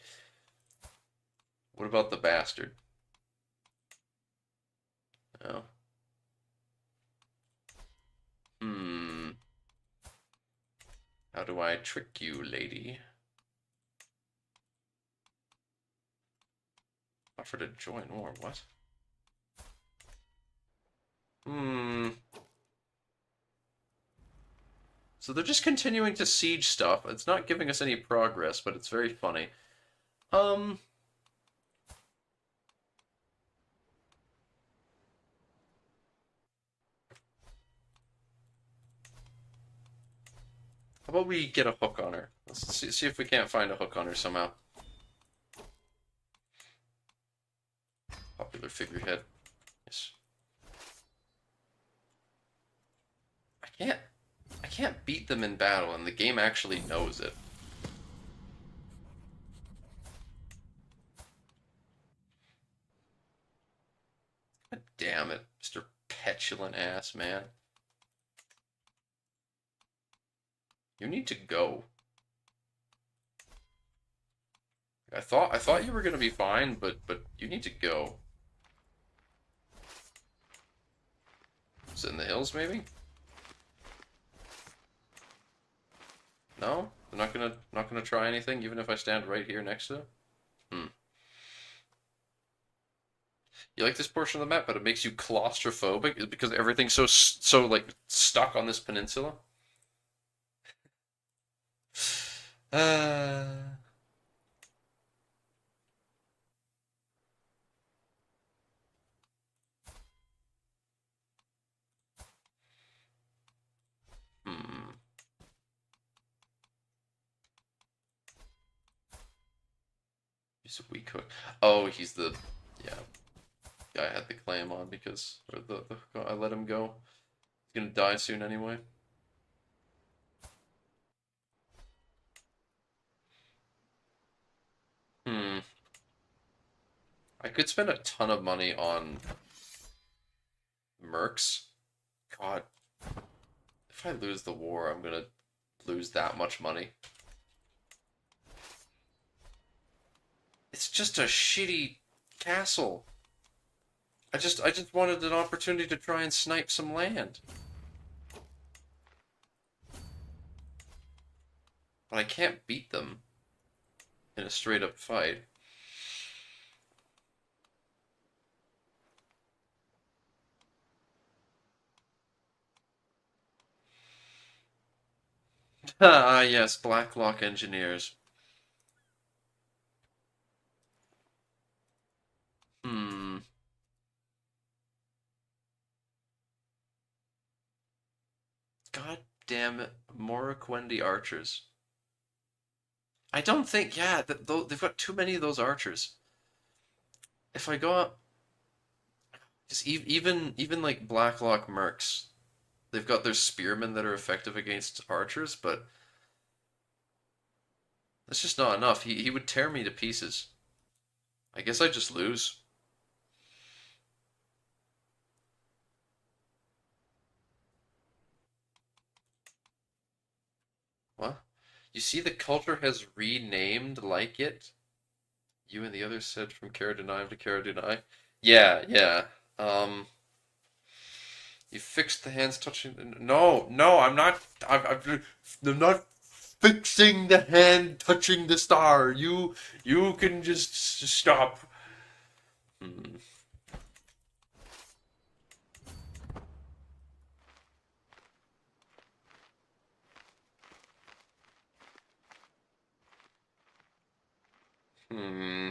What about the bastard? Oh. Hmm. How do I trick you, lady? Offer to join war. What? Hmm. So they're just continuing to siege stuff. It's not giving us any progress, but it's very funny. Um. How about we get a hook on her? Let's see if we can't find a hook on her somehow. Popular figurehead. Yes. I can't. I can't beat them in battle, and the game actually knows it. God damn it, Mr. Petulant ass man. You need to go. I thought you were gonna be fine, but you need to go. Is it in the hills, maybe? No? They're not gonna try anything, even if I stand right here next to it? Hmm. You like this portion of the map, but it makes you claustrophobic because everything's so like stuck on this peninsula. Uh, hmm. He's a weak hook. Oh, he's the yeah guy I had the claim on because or the I let him go. He's gonna die soon anyway. Hmm. I could spend a ton of money on mercs. God, if I lose the war, I'm gonna lose that much money. It's just a shitty castle. I just wanted an opportunity to try and snipe some land. But I can't beat them in a straight up fight. Ah, yes, Blacklock engineers. Hmm. God damn it. Moraquendi archers. I don't think, yeah, they've got too many of those archers. If I go up, just even like Blacklock mercs, they've got their spearmen that are effective against archers, but that's just not enough. He would tear me to pieces. I guess I just lose. What? You see the culture has renamed like it? You and the others said from Caradenive to Caradeni. Yeah, yeah. You fixed the hands touching. No, no, I'm not. I'm not fixing the hand touching the star. You can just stop. Hmm. Hmm.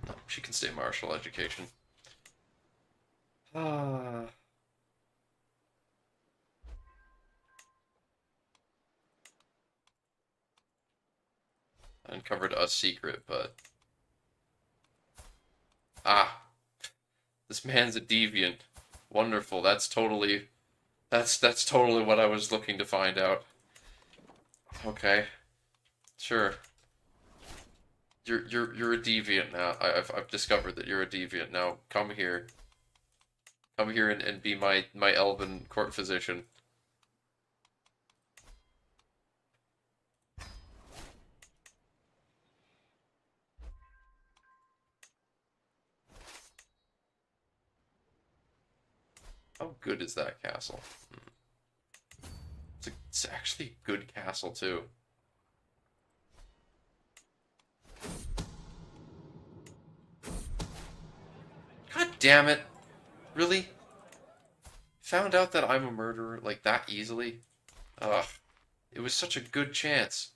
No, she can stay martial education. Ah. I uncovered a secret, but ah, this man's a deviant. Wonderful. That's totally what I was looking to find out. Okay, sure. You're a deviant now. I've discovered that you're a deviant now. Come here. Come here and be my elven court physician. How good is that castle? It's actually a good castle too. God damn it. Really? Found out that I'm a murderer like that easily? Ugh. It was such a good chance.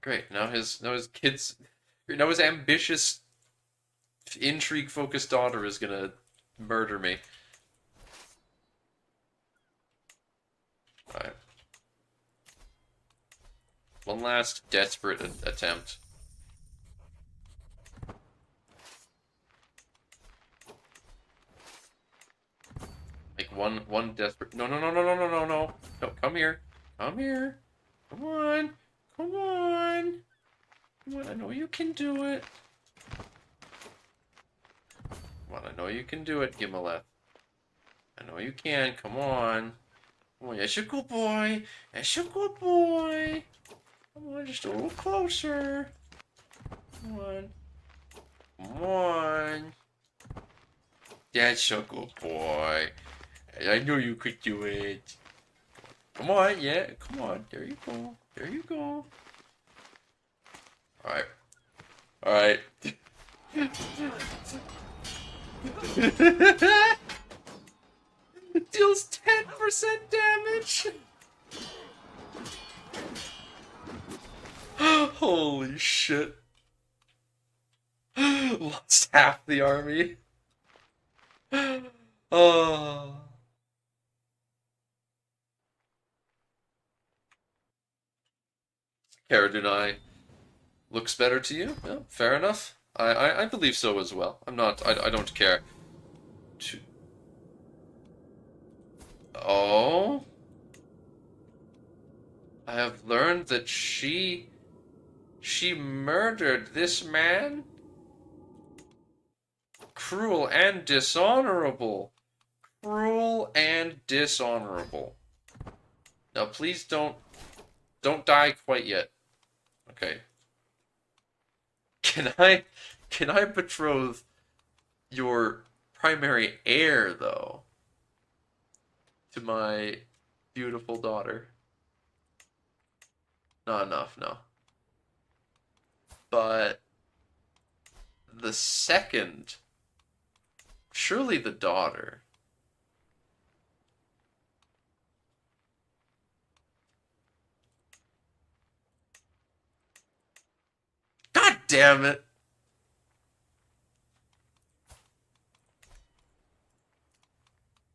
Great. Now his kids now his ambitious intrigue focused daughter is gonna murder me. Alright. One last desperate attempt. Like one desperate. No, no, no, no, no, no, no, no. No, come here. Come here. Come on. Come on. Come on, I know you can do it. Come on, I know you can do it, Gimeleth. I know you can. Come on. Come on, yes, you're a good boy. Yes, you're a good boy. Come on, just a little closer. Come on. Come on. That's a good boy. I know you could do it. Come on, yeah, come on. There you go. There you go. Alright. Alright. Deals 10% damage. Holy shit. Lost half the army. Oh. Karadunai looks better to you? Yeah, fair enough. I believe so as well. I don't care. Oh? I have learned that she murdered this man? Cruel and dishonorable. Cruel and dishonorable. Now please don't die quite yet. Okay. Can I betroth your primary heir though to my beautiful daughter? Not enough, no. But the second, surely the daughter. God damn it.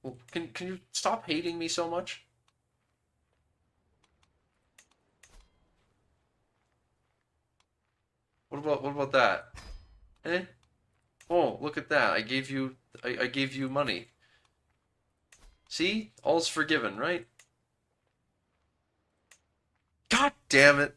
Well, can you stop hating me so much? What about that? Eh? Oh, look at that. I gave you money. See? All's forgiven, right? God damn it.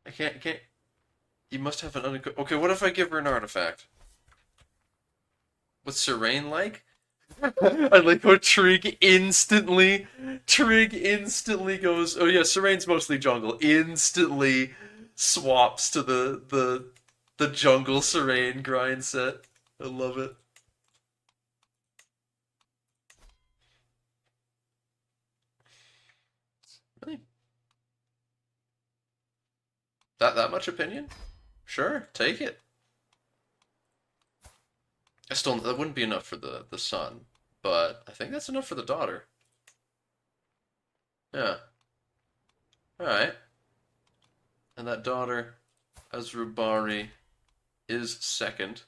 I can't. You must have an okay, what if I give her an artifact? What's Serene like? I like how Trig instantly goes, oh yeah, Serene's mostly jungle, instantly swaps to the jungle Serene grind set. I love it. Really? That much opinion? Sure, take it. I still that wouldn't be enough for the son, but I think that's enough for the daughter. Yeah. All right. And that daughter, Azrubari, is second.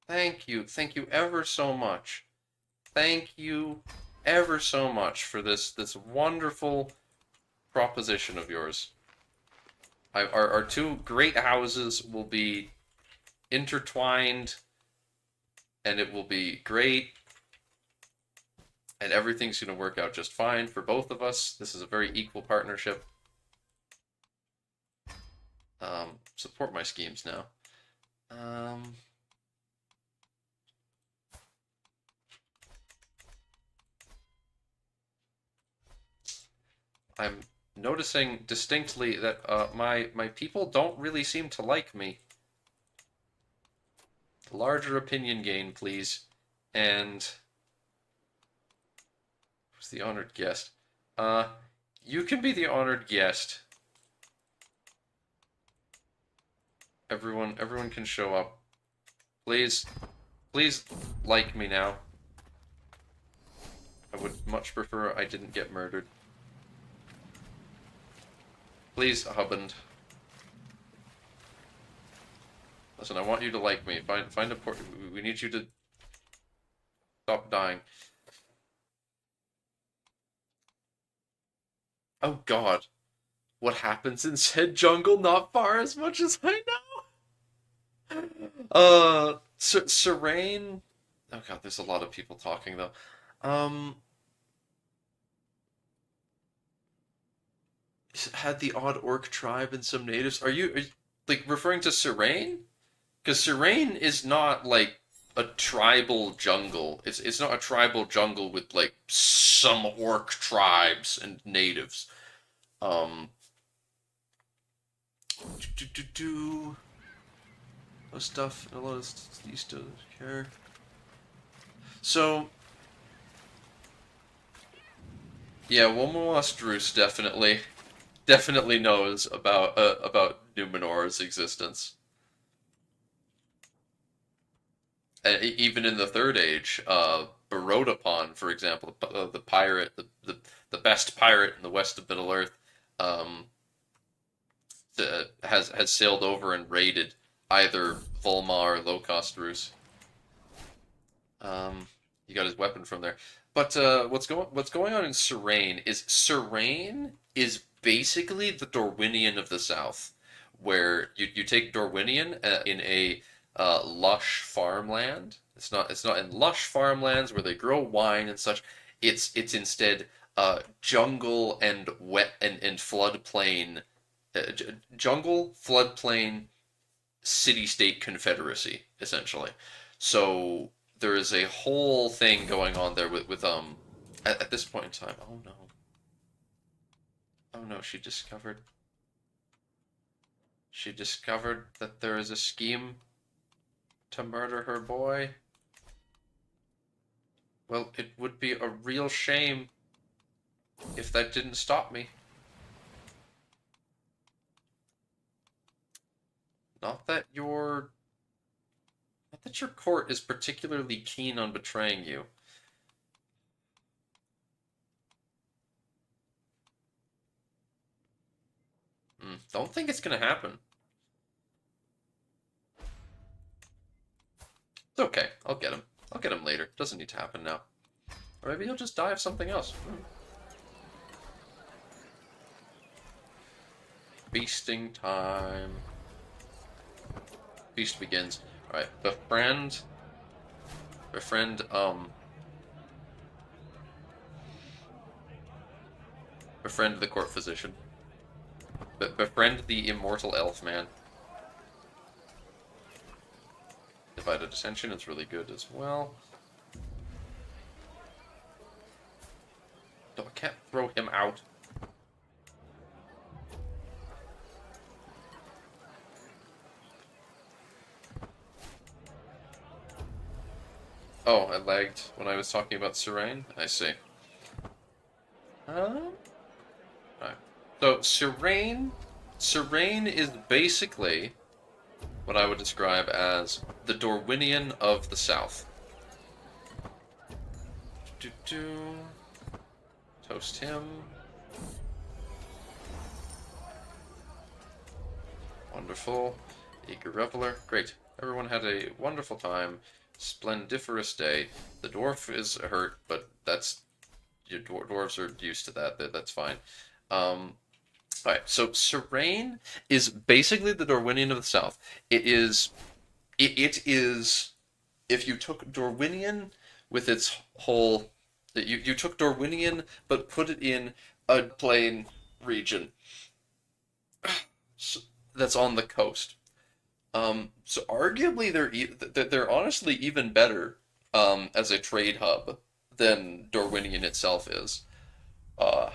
Thank you ever so much. Thank you ever so much for this wonderful proposition of yours. Our two great houses will be intertwined, and it will be great, and everything's going to work out just fine for both of us. This is a very equal partnership. Support my schemes now. I'm noticing distinctly that my people don't really seem to like me. Larger opinion gain, please. And who's the honored guest? You can be the honored guest. Everyone can show up. Please like me now. I would much prefer I didn't get murdered. Please, husband. Listen, I want you to like me. Find a port. We need you to stop dying. Oh God, what happens in said jungle? Not far as much as I know. Serene. Oh God, there's a lot of people talking though. Um, had the odd orc tribe and some natives. Are you like referring to Serene? Because Serene is not like a tribal jungle. It's not a tribal jungle with like some orc tribes and natives. Um, do do do. A lot of stuff. A lot of these to care. So yeah, Womowastrus definitely knows about Numenor's existence. Even in the Third Age, Barodapon, for example, the pirate, the best pirate in the west of Middle Earth, um, has sailed over and raided either Volma or Low-Cost he got his weapon from there. But what's going on in Serene is basically the Dorwinian of the South, where you take Dorwinian in a lush farmland. It's not in lush farmlands where they grow wine and such. It's instead jungle and wet and floodplain, jungle floodplain city-state confederacy essentially. So there is a whole thing going on there with at this point in time. Oh no. Oh no, she discovered that there is a scheme to murder her boy. Well, it would be a real shame if that didn't stop me. Not that your not that your court is particularly keen on betraying you. Don't think it's gonna happen. It's okay. I'll get him. I'll get him later. Doesn't need to happen now. Or maybe he'll just die of something else. Feasting time. Feast begins. Alright, befriend, befriend the court physician. Befriend the immortal elf man. Divided attention is really good as well. No, I can't throw him out. Oh, I lagged when I was talking about Serene? I see. Alright. So, Serene is basically what I would describe as the Dorwinian of the South. Toast him. Wonderful. Eager reveler. Great. Everyone had a wonderful time. Splendiferous day. The dwarf is hurt, but that's your dwarves are used to that. That's fine. Alright, so Serene is basically the Dorwinian of the South. It is if you took Dorwinian with its whole you took Dorwinian but put it in a plain region that's on the coast. So arguably they're honestly even better as a trade hub than Dorwinian itself is. Uh,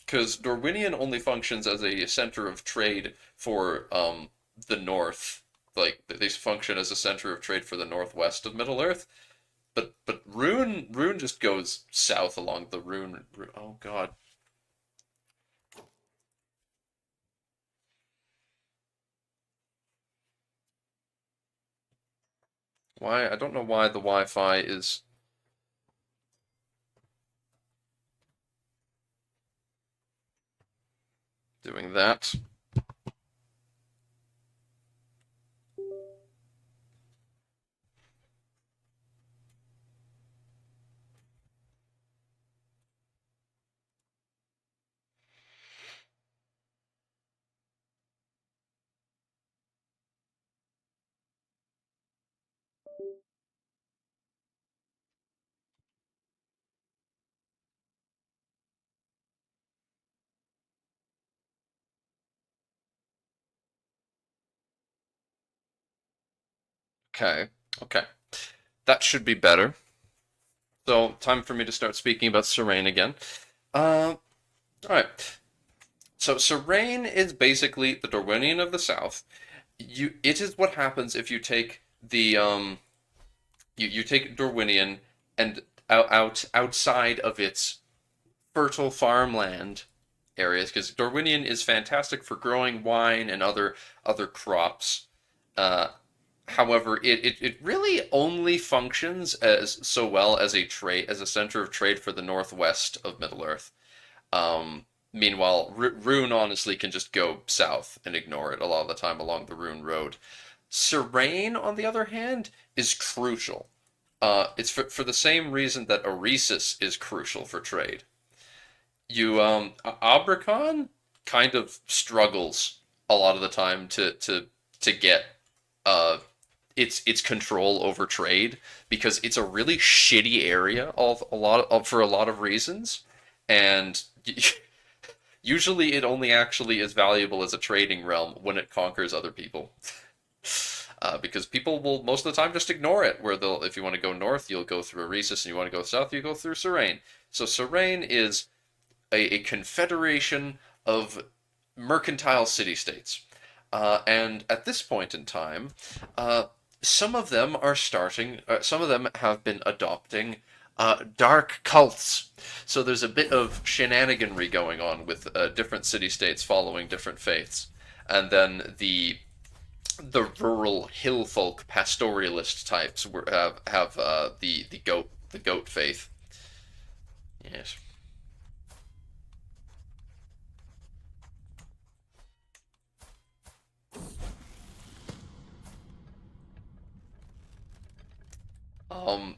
because Dorwinian only functions as a center of trade for the north. Like they function as a center of trade for the northwest of Middle Earth. But Rune just goes south along the Rune. Oh God. Why? I don't know why the Wi-Fi is Doing that. Okay. Okay. That should be better. So, time for me to start speaking about Serene again. All right. So, Serene is basically the Darwinian of the South. It is what happens if you take you take Darwinian and outside of its fertile farmland areas, because Darwinian is fantastic for growing wine and other crops. Uh, However, it really only functions as so well as a center of trade for the northwest of Middle Earth. Meanwhile, Rune honestly can just go south and ignore it a lot of the time along the Rune Road. Serene, on the other hand, is crucial. It's for the same reason that Oresis is crucial for trade. Abrakan kind of struggles a lot of the time to get uh its control over trade because it's a really shitty area for a lot of reasons, and usually it only actually is valuable as a trading realm when it conquers other people. Because people will most of the time just ignore it. Where they'll, if you want to go north, you'll go through Oresis, and you want to go south, you go through Serene. So Serene is a confederation of mercantile city-states. And at this point in time, uh, some of them have been adopting dark cults. So there's a bit of shenaniganry going on with different city-states following different faiths. And then the rural hill folk pastoralist types have the goat faith. Yes.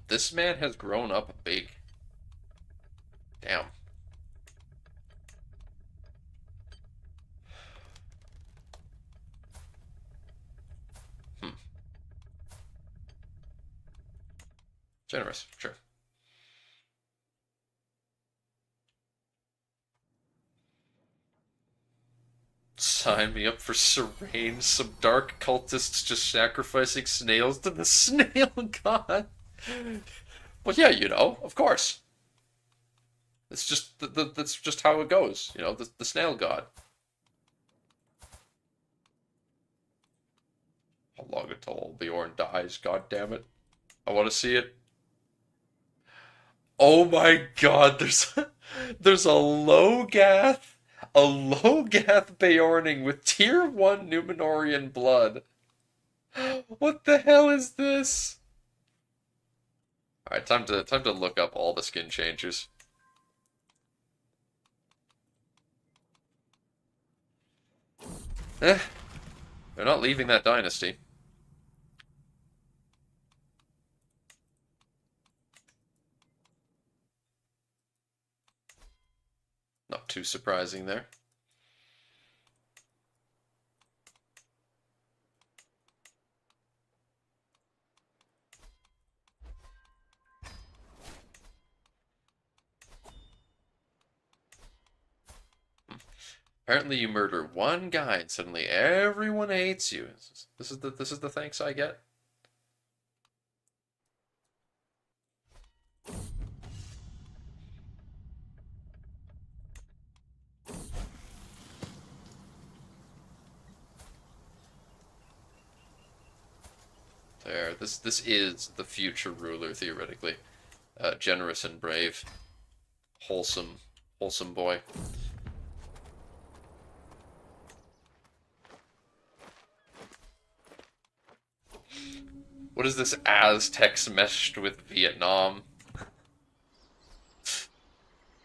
This man has grown up big. Damn. Hmm. Generous, sure. Sign me up for Serene, some dark cultists just sacrificing snails to the snail god. Well, yeah, of course. It's just that's just how it goes, the snail god. How long until old Bjorn dies? God damn it! I want to see it. Oh my God! There's a Logath Beorning with tier 1 Numenorian blood. What the hell is this? Alright, time to look up all the skin changes. Eh, they're not leaving that dynasty. Not too surprising there. Apparently you murder one guy and suddenly everyone hates you. This is the thanks I get. There, this is the future ruler theoretically. Generous and brave, wholesome, wholesome boy. What is this Aztecs meshed with Vietnam?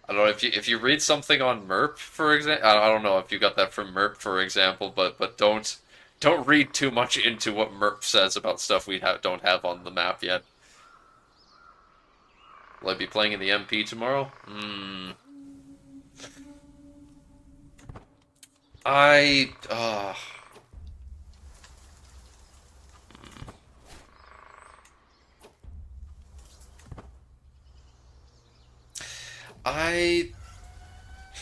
I don't know if you read something on Merp, for example. I don't know if you got that from Merp, for example, but don't read too much into what Merp says about stuff we don't have on the map yet. Will I be playing in the MP tomorrow? I I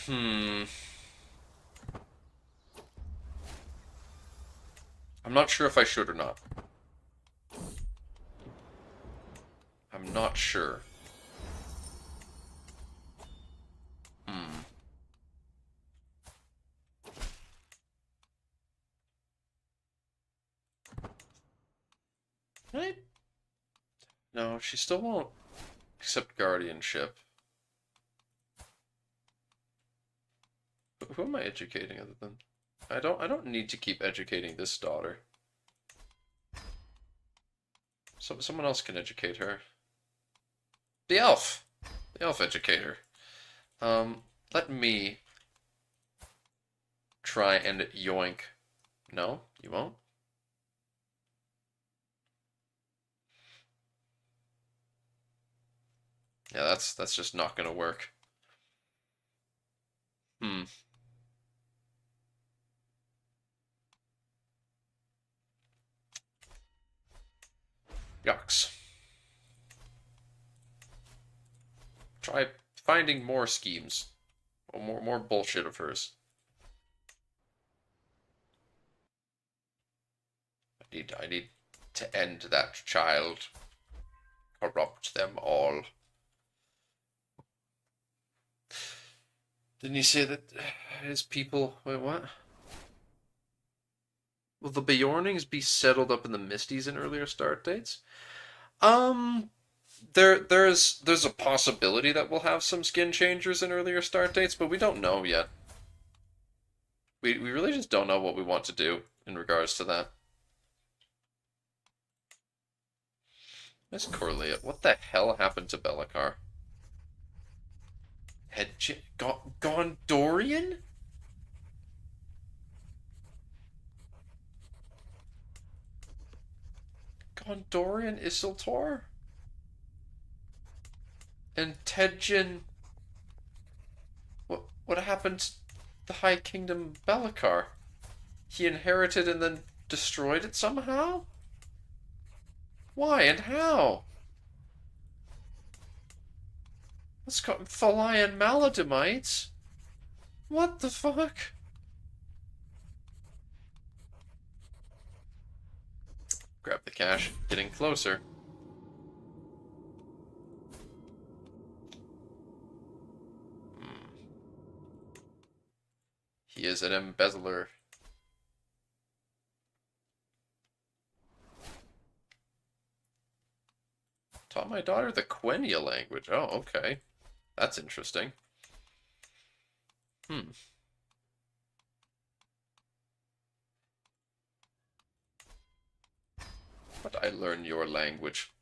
hmm. I'm not sure if I should or not. I'm not sure. Hmm. Right? No, she still won't accept guardianship. But who am I educating other than? I don't need to keep educating this daughter. Someone else can educate her. The elf. The elf educator. Let me try and yoink. No, you won't? Yeah, that's just not gonna work. Hmm. Yucks. Try finding more schemes. Or more bullshit of hers. I need to end that child. Corrupt them all. Didn't he say that his people wait, what? Will the Bjornings be settled up in the Misties in earlier start dates? Um there's a possibility that we'll have some skin changers in earlier start dates, but we don't know yet. We really just don't know what we want to do in regards to that. Miss Corlea, what the hell happened to Bellacar? Gondorian? Gondorian Isiltor? And Tedjin. What happened to the High Kingdom Bellacar? He inherited and then destroyed it somehow? Why and how? Let's call them Thalian Maladamites. What the fuck? Grab the cash. Getting closer. He is an embezzler. Taught my daughter the Quenya language. Oh, okay. That's interesting. Hmm. But I learn your language.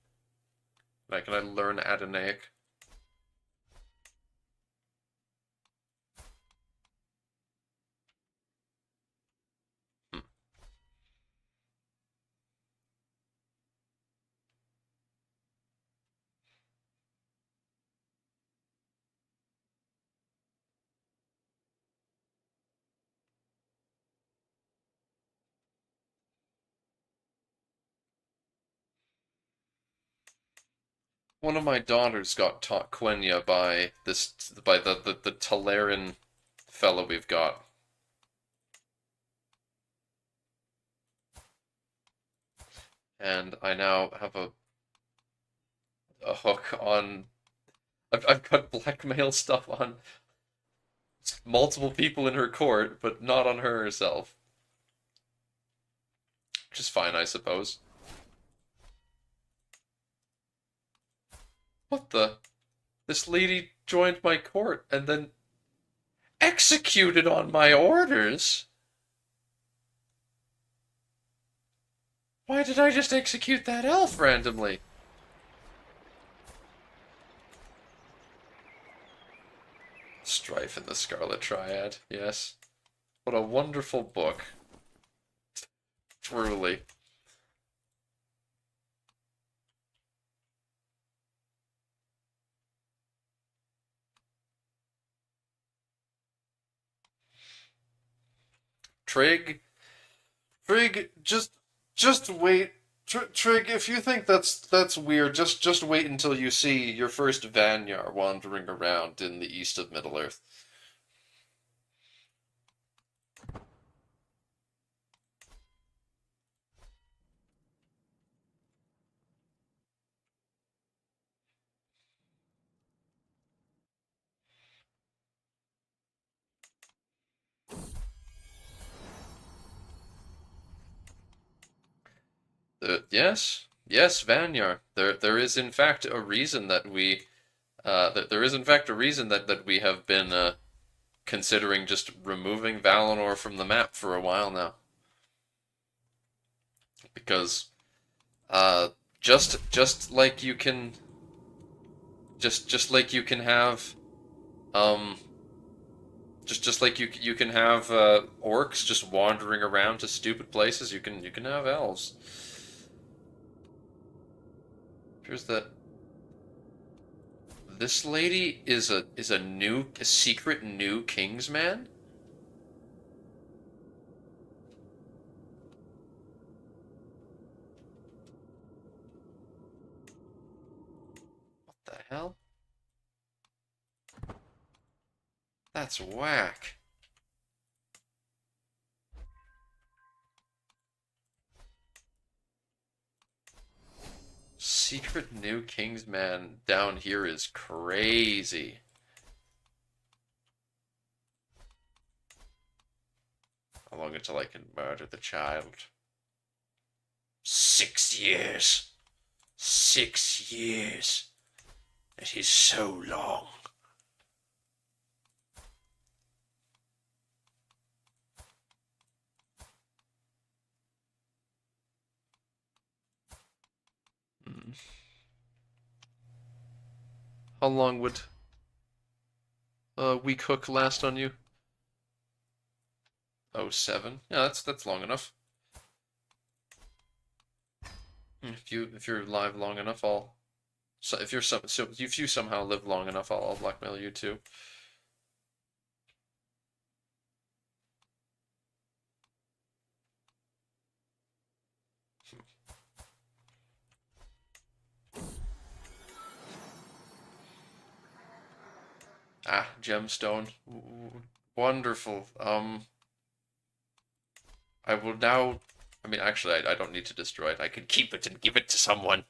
Can I learn Adonaic? Hmm. One of my daughters got taught Quenya by the Talaran fellow we've got. And I now have a hook on. I've got blackmail stuff on multiple people in her court, but not on her herself. Which is fine, I suppose. What the? This lady joined my court and then executed on my orders? Why did I just execute that elf randomly? Strife in the Scarlet Triad, yes. What a wonderful book. Truly. Trig, Trig, just wait. Trig, if you think that's weird, just wait until you see your first Vanyar wandering around in the east of Middle Earth. Yes, yes, Vanyar. There is in fact a reason that there is in fact a reason that we have been considering just removing Valinor from the map for a while now, because uh, just like you can just like you can have um just like you can have orcs just wandering around to stupid places, you can have elves. Here's that this lady is a secret new Kingsman. What the hell? That's whack. Secret new Kingsman down here is crazy. How long until I can murder the child? 6 years. 6 years. It is so long. Hmm. How long would a weak hook last on you? Oh, 07. Yeah, that's long enough. If you're live long enough, I'll. So if you somehow live long enough, I'll blackmail you too. Ah, gemstone. Wonderful. I will now. I mean, actually, I don't need to destroy it. I can keep it and give it to someone.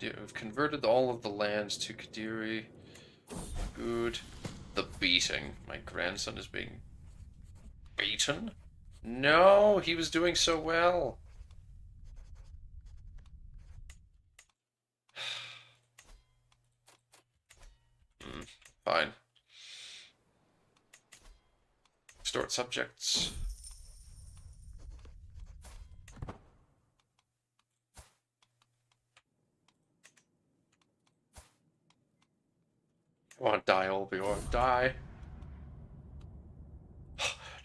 We've converted all of the lands to Kadiri. Good. The beating. My grandson is being beaten? No, he was doing so well. Fine. Extort subjects. Come on, die, Olbior. Die.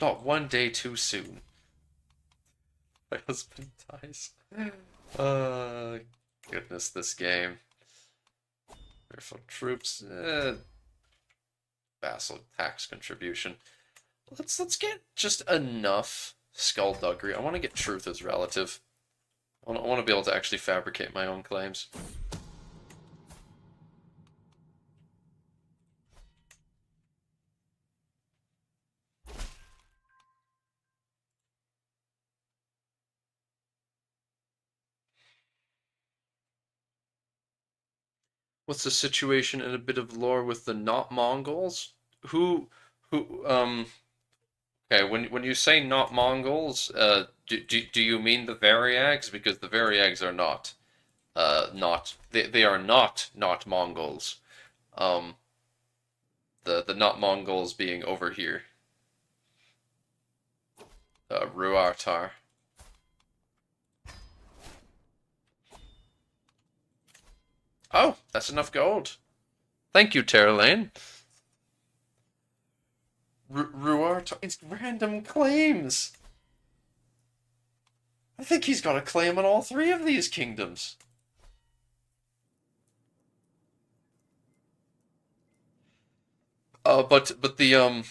Not one day too soon. My husband dies. Uh, Goodness, this game. Fearful troops. Vassal tax contribution. Let's get just enough skullduggery. I want to get truth as relative. I want to be able to actually fabricate my own claims. What's the situation in a bit of lore with the not Mongols? Who? Okay, when you say not Mongols, do you mean the Varyags? Because the Varyags are not not they are not Mongols. Um, the not Mongols being over here, Ruartar. Oh, that's enough gold. Thank you, Terralane. Ruartar. It's random claims. I think he's got a claim on all three of these kingdoms. But the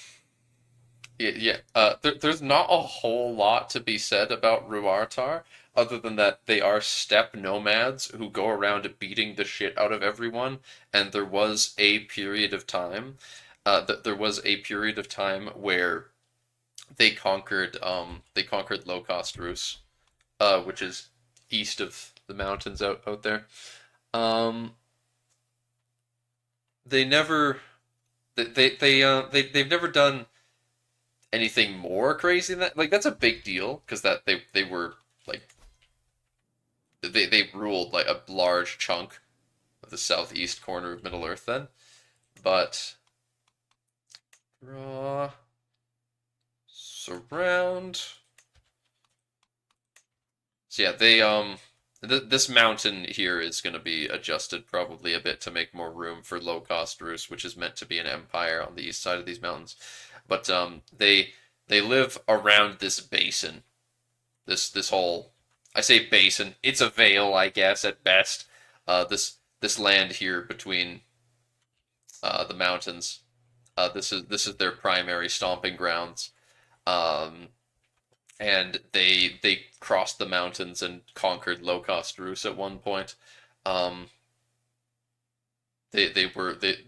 yeah, there's not a whole lot to be said about Ruartar, other than that they are steppe nomads who go around beating the shit out of everyone, and there was a period of time, that there was a period of time where they conquered low cost Rus, which is east of the mountains out there. Um, they never they've never done anything more crazy than that. Like that's a big deal because that they were like they ruled like a large chunk of the southeast corner of Middle Earth then. But draw surround. So yeah, they this mountain here is going to be adjusted probably a bit to make more room for low cost Rus, which is meant to be an empire on the east side of these mountains. But they live around this basin. This whole I say basin. It's a vale, I guess, at best. This land here between the mountains. This is their primary stomping grounds. Um, and they crossed the mountains and conquered low cost Rus at one point. Um, they were they,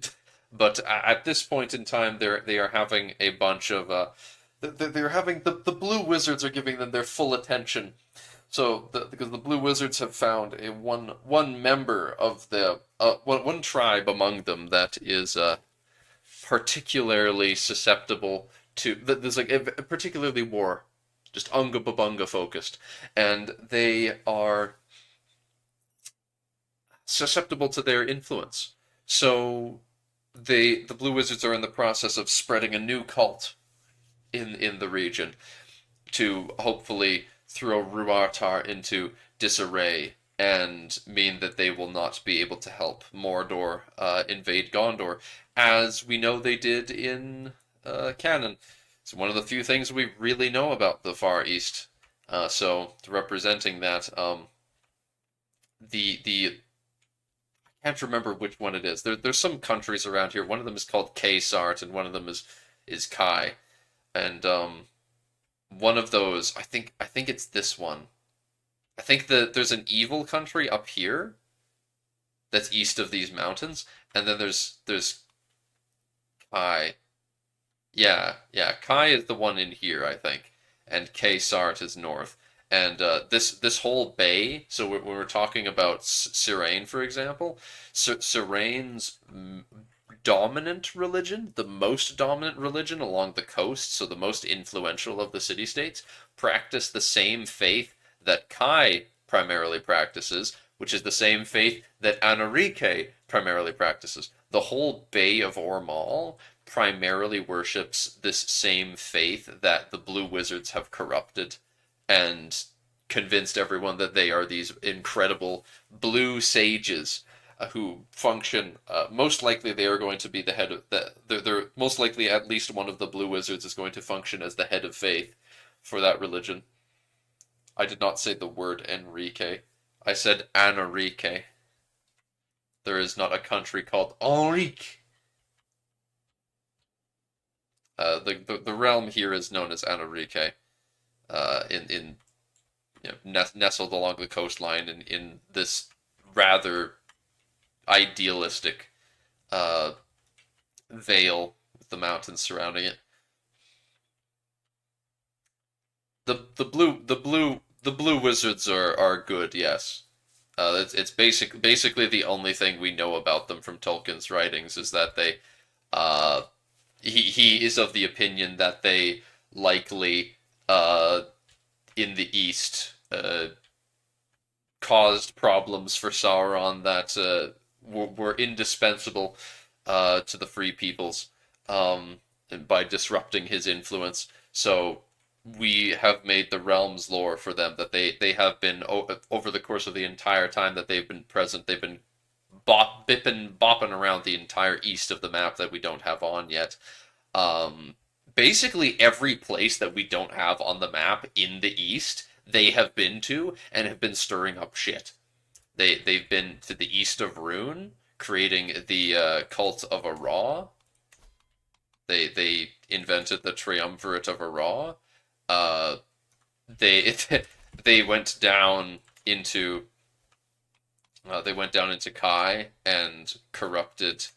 but at this point in time, they are having a bunch of they're having the blue wizards are giving them their full attention. So because the blue wizards have found a one member of the one tribe among them that is particularly susceptible to that there's like particularly war just unga babunga focused, and they are susceptible to their influence. So the Blue Wizards are in the process of spreading a new cult in the region to hopefully throw Ruartar into disarray and mean that they will not be able to help Mordor invade Gondor, as we know they did in canon. It's one of the few things we really know about the Far East. So representing that, the I can't remember which one it is. There's some countries around here. One of them is called K-Sart, and one of them is Kai. And one of those, I think it's this one. I think that there's an evil country up here that's east of these mountains, and then there's Kai. Yeah. Kai is the one in here, I think, and K-Sart is north. And this whole bay. So when we're talking about Sirain, for example, Sirain's dominant religion, the most dominant religion along the coast, so the most influential of the city-states, practice the same faith that Kai primarily practices, which is the same faith that Anarike primarily practices. The whole Bay of Ormal primarily worships this same faith that the Blue Wizards have corrupted and convinced everyone that they are these incredible blue sages who function. Most likely, they are going to be the head of the. They're most likely at least one of the Blue Wizards is going to function as the head of faith for that religion. I did not say the word Enrique. I said Anrique. There is not a country called Enrique. The realm here is known as Anrique. In nestled along the coastline in this rather idealistic uh, vale with the mountains surrounding it. The blue wizards are good, yes. Basically the only thing we know about them from Tolkien's writings is that uh, he is of the opinion that they likely in the East caused problems for Sauron that were indispensable to the Free Peoples by disrupting his influence. So we have made the realms lore for them that they have been over the course of the entire time that they've been present. They've been bipping bopping around the entire east of the map that we don't have on yet. Um, Basically every place that we don't have on the map in the east, they have been to and have been stirring up shit. They've been to the east of Rune, creating the cult of Ara. They invented the triumvirate of Ara. Uh, they they went down into they went down into Kai and corrupted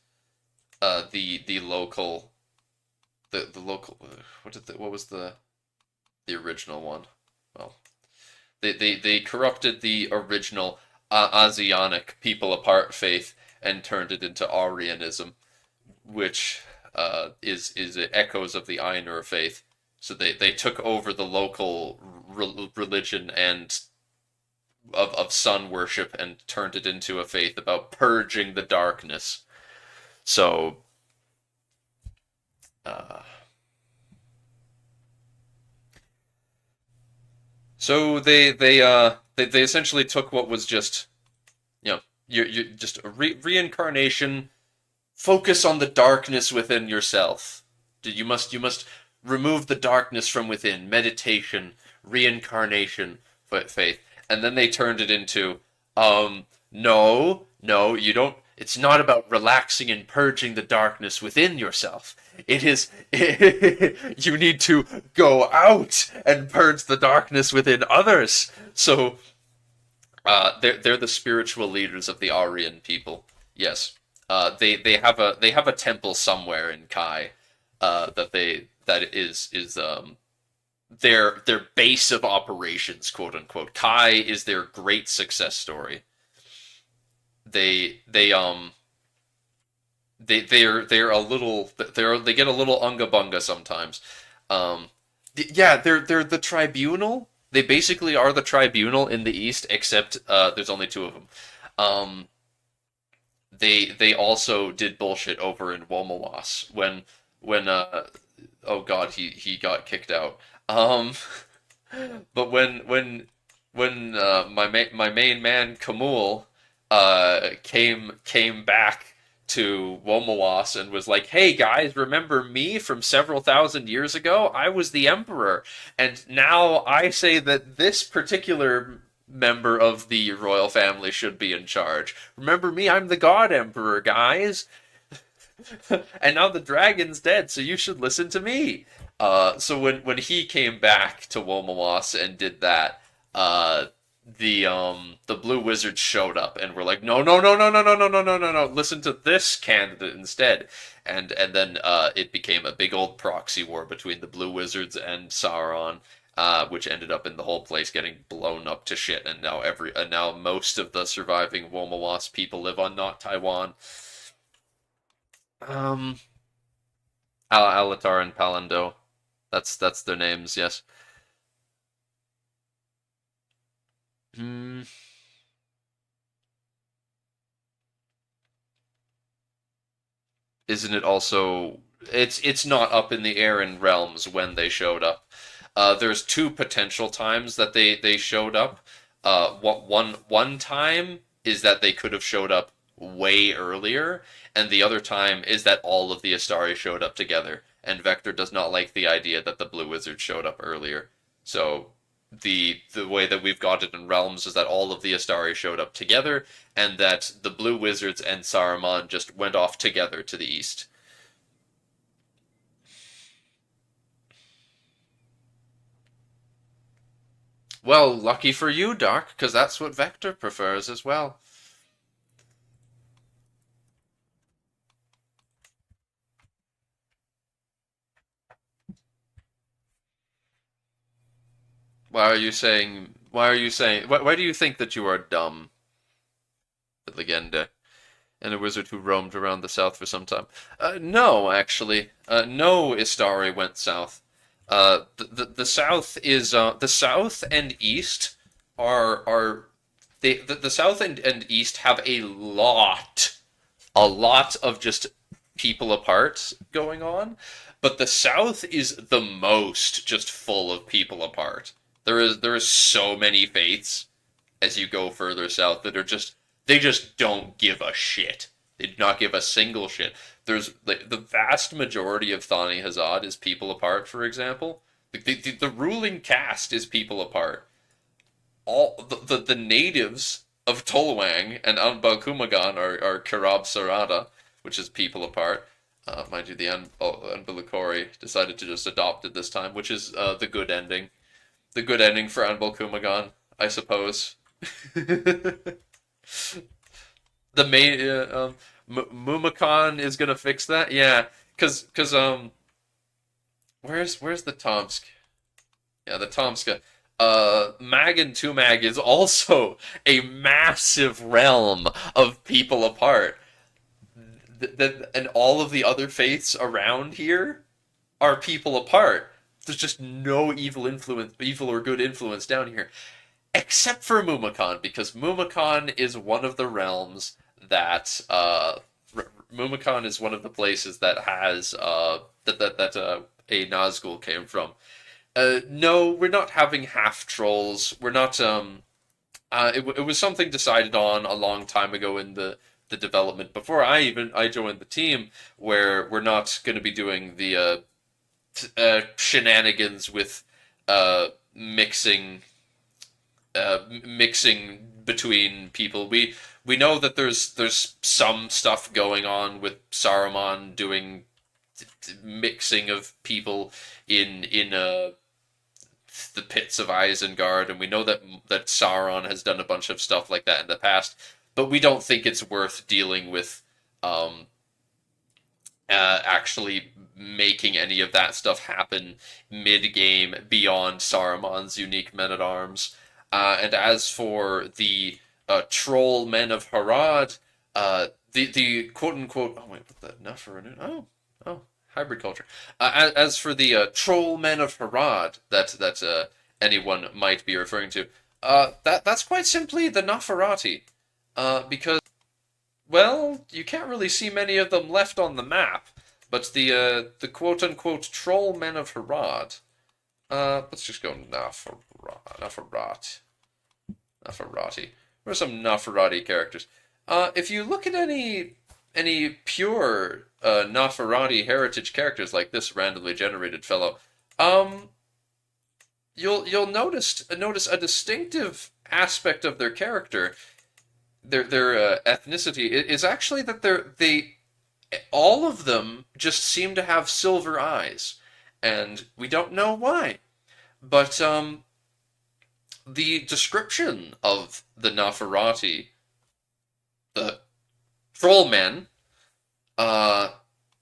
the local the local what was the original one? Well, they corrupted the original Asianic people apart faith and turned it into Arianism, which is echoes of the Ainur faith. So they took over the local religion and of sun worship and turned it into a faith about purging the darkness. So uh, they essentially took what was just you're just a reincarnation. Focus on the darkness within yourself. You must remove the darkness from within. Meditation, reincarnation, faith, and then they turned it into no, you don't. It's not about relaxing and purging the darkness within yourself. It is you need to go out and purge the darkness within others. So they're the spiritual leaders of the Aryan people. Yes, they have a temple somewhere in Kai that is their base of operations, quote unquote. Kai is their great success story. They're a little they get a little unga bunga sometimes. Yeah, they're the tribunal. They basically are the tribunal in the East, except there's only two of them. Um, they also did bullshit over in Womawas when oh god he got kicked out. Um, but when my main man Kamul came back to Womawas and was like, "Hey guys, remember me from several thousand years ago? I was the emperor, and now I say that this particular member of the royal family should be in charge. Remember me? I'm the god emperor, guys." And now the dragon's dead, so you should listen to me. So when he came back to Womawas and did that, uh, the blue wizards showed up and were like, no, no, no, no, no, no, no, no, no, no, no, listen to this candidate instead. And then it became a big old proxy war between the blue wizards and Sauron. Which ended up in the whole place getting blown up to shit, and now most of the surviving Womawas people live on not Taiwan. Um, Alatar and Palando. That's their names. Yes. Hmm. Isn't it also? It's not up in the air in realms when they showed up. There's two potential times that they showed up. What one time is that they could have showed up way earlier, and the other time is that all of the Astari showed up together. And Vector does not like the idea that the Blue Wizard showed up earlier. So the way that we've got it in Realms is that all of the Astari showed up together, and that the Blue Wizards and Saruman just went off together to the east. Well, lucky for you, Dark, because that's what Vector prefers as well. Why are you saying? Why are you saying? Why do you think that you are dumb? the Legende, and a wizard who roamed around the south for some time. No, actually, no Istari went south. The south is the south and east are the south and east have a lot of just people apart going on, but the South is the most just full of people apart. There is so many faiths as you go further south that are just they just don't give a shit. They do not give a single shit. There's like the vast majority of Thani Hazad is people apart, for example. The ruling caste is people apart. All the natives of Tolwang and Anbalkumagan are Karab Sarada, which is people apart. Mind you, the Anbalikori decided to just adopt it this time, which is the good ending. The good ending for Anbalkumagan, I suppose. The main Mumakan is gonna fix that, yeah, cause where's the Tomsk? Yeah, the Tomska. Mag and Tumag is also a massive realm of people apart. And all of the other faiths around here are people apart. There's just no evil or good influence down here, except for Mumakan, because Mumakan is one of the realms that Mumakan is one of the places that has a Nazgul came from. No, we're not having half trolls. We're not. It was something decided on a long time ago in the development before I joined the team, where we're not going to be doing the shenanigans with mixing between people. We know that there's some stuff going on with Saruman doing mixing of people in the pits of Isengard, and we know that Sauron has done a bunch of stuff like that in the past, but we don't think it's worth dealing with um, actually making any of that stuff happen mid-game beyond Saruman's unique men-at-arms. And as for the troll men of Harad, the quote-unquote... Oh, wait, what the... Neferunun? Oh, hybrid culture. As for the troll men of Harad that anyone might be referring to, that's quite simply the Nafarati, because well, you can't really see many of them left on the map, but the quote unquote troll men of Harad. Let's just go Nafarati. What are some Nafarati characters? If you look at any pure Nafarati heritage characters like this randomly generated fellow, um, you'll notice a distinctive aspect of their character, their ethnicity is actually that they all of them just seem to have silver eyes, and we don't know why. But the description of the Nafarati, the trollmen, uh,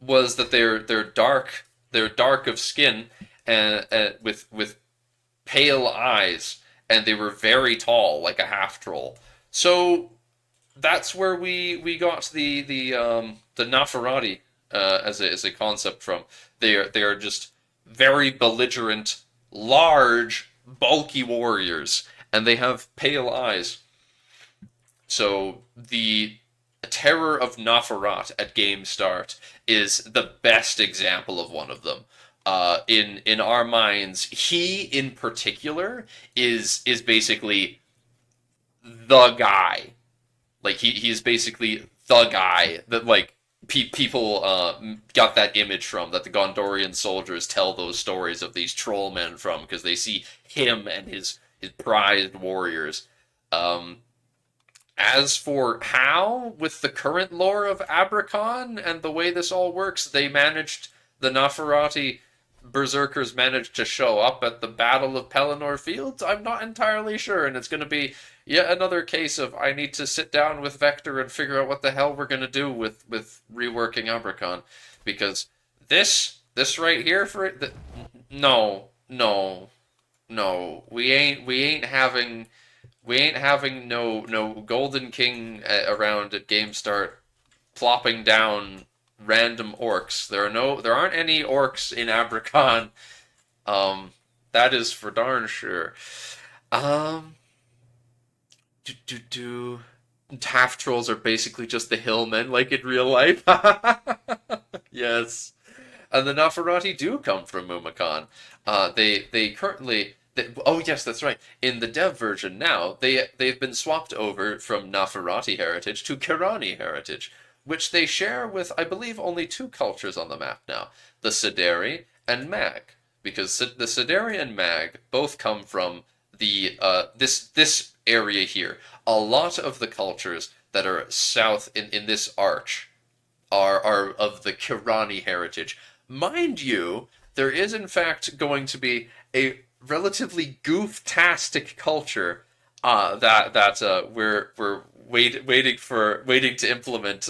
was that they're dark of skin and with pale eyes, and they were very tall, like a half troll. So that's where we got the Nafarati as a concept from. They are just very belligerent, large, bulky warriors, and they have pale eyes. So the Terror of Nafarat at game start is the best example of one of them. In our minds, he in particular is basically the guy. Like he's basically the guy that like people got that image from, that the Gondorian soldiers tell those stories of these troll men from, because they see him and his prized warriors. Um, as for how, with the current lore of Abrakan and the way this all works, the Nafarati berserkers managed to show up at the Battle of Pelennor Fields, I'm not entirely sure, and it's going to be yet another case of I need to sit down with Vector and figure out what the hell we're going to do with reworking Abrakan, because this right here no, we ain't having We ain't having no Golden King around at game start plopping down random orcs. There aren't any orcs in Abercon. Um, that is for darn sure. Um, do do do. Half trolls are basically just the hillmen, like in real life. Yes. And the Nafarati do come from Mumakan. They currently oh yes, that's right. In the dev version now, they've been swapped over from Nafarati heritage to Kirani heritage, which they share with I believe only two cultures on the map now, the Sideri and Mag, because the Sideri and Mag both come from the this area here. A lot of the cultures that are south in this arch are of the Kirani heritage. Mind you, there is in fact going to be a relatively goof-tastic culture we're waiting to implement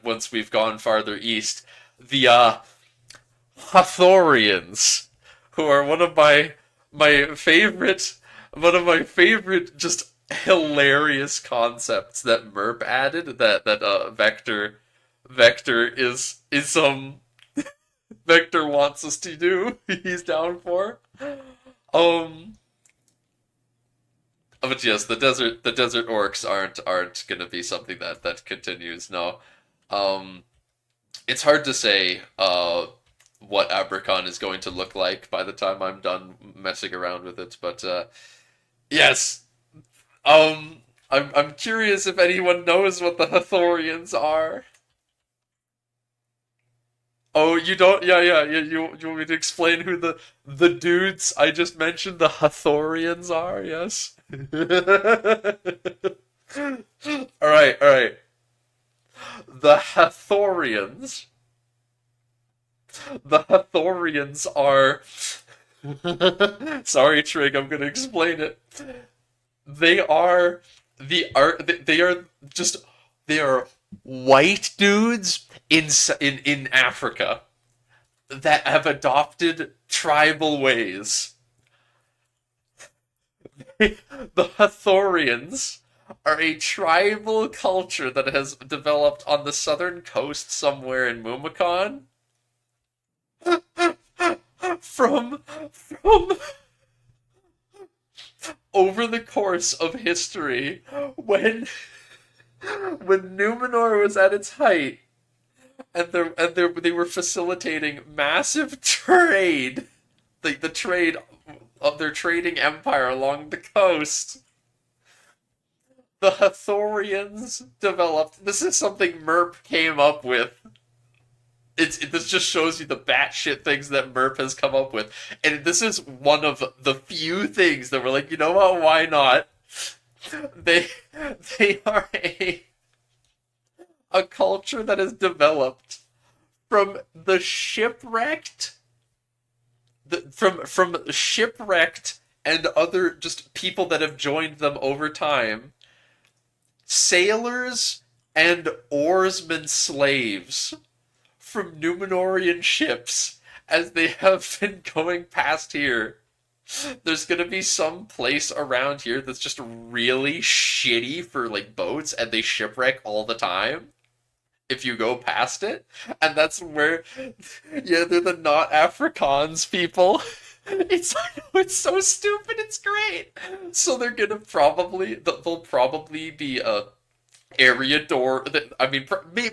once we've gone farther east. The Hathorians, who are my favorite just hilarious concepts that Merp added that Vector Vector wants us to do. He's down for. Um but yes, the desert orcs aren't gonna be something that continues, no. Um it's hard to say what Abercon is going to look like by the time I'm done messing around with it, but yes. I'm curious if anyone knows what the Hathorians are. Oh, you don't? Yeah, yeah, yeah. You want me to explain who the dudes I just mentioned, the Hathorians, are? Yes. All right, all right. The Hathorians. The Hathorians are. Sorry, Trig. I'm gonna explain it. They are They are just they are white dudes in Africa that have adopted tribal ways. The Hathorians are a tribal culture that has developed on the southern coast somewhere in Mumakan from over the course of history when Numenor was at its height they were facilitating massive trade, the trade of their trading empire along the coast. The Hathorians developed. This is something Merp came up with. This just shows you the batshit things that Merp has come up with, and this is one of the few things that we're like, you know what? Why not? They they are a culture that has developed from the shipwrecked from shipwrecked and other just people that have joined them over time, sailors and oarsmen slaves from Numenorian ships as they have been going past here. There's gonna be some place around here that's just really shitty for like boats and they shipwreck all the time if you go past it. And that's where, yeah, they're the not Afrikaans people. It's so stupid. It's great. So they're gonna they'll probably be Ariador. I mean,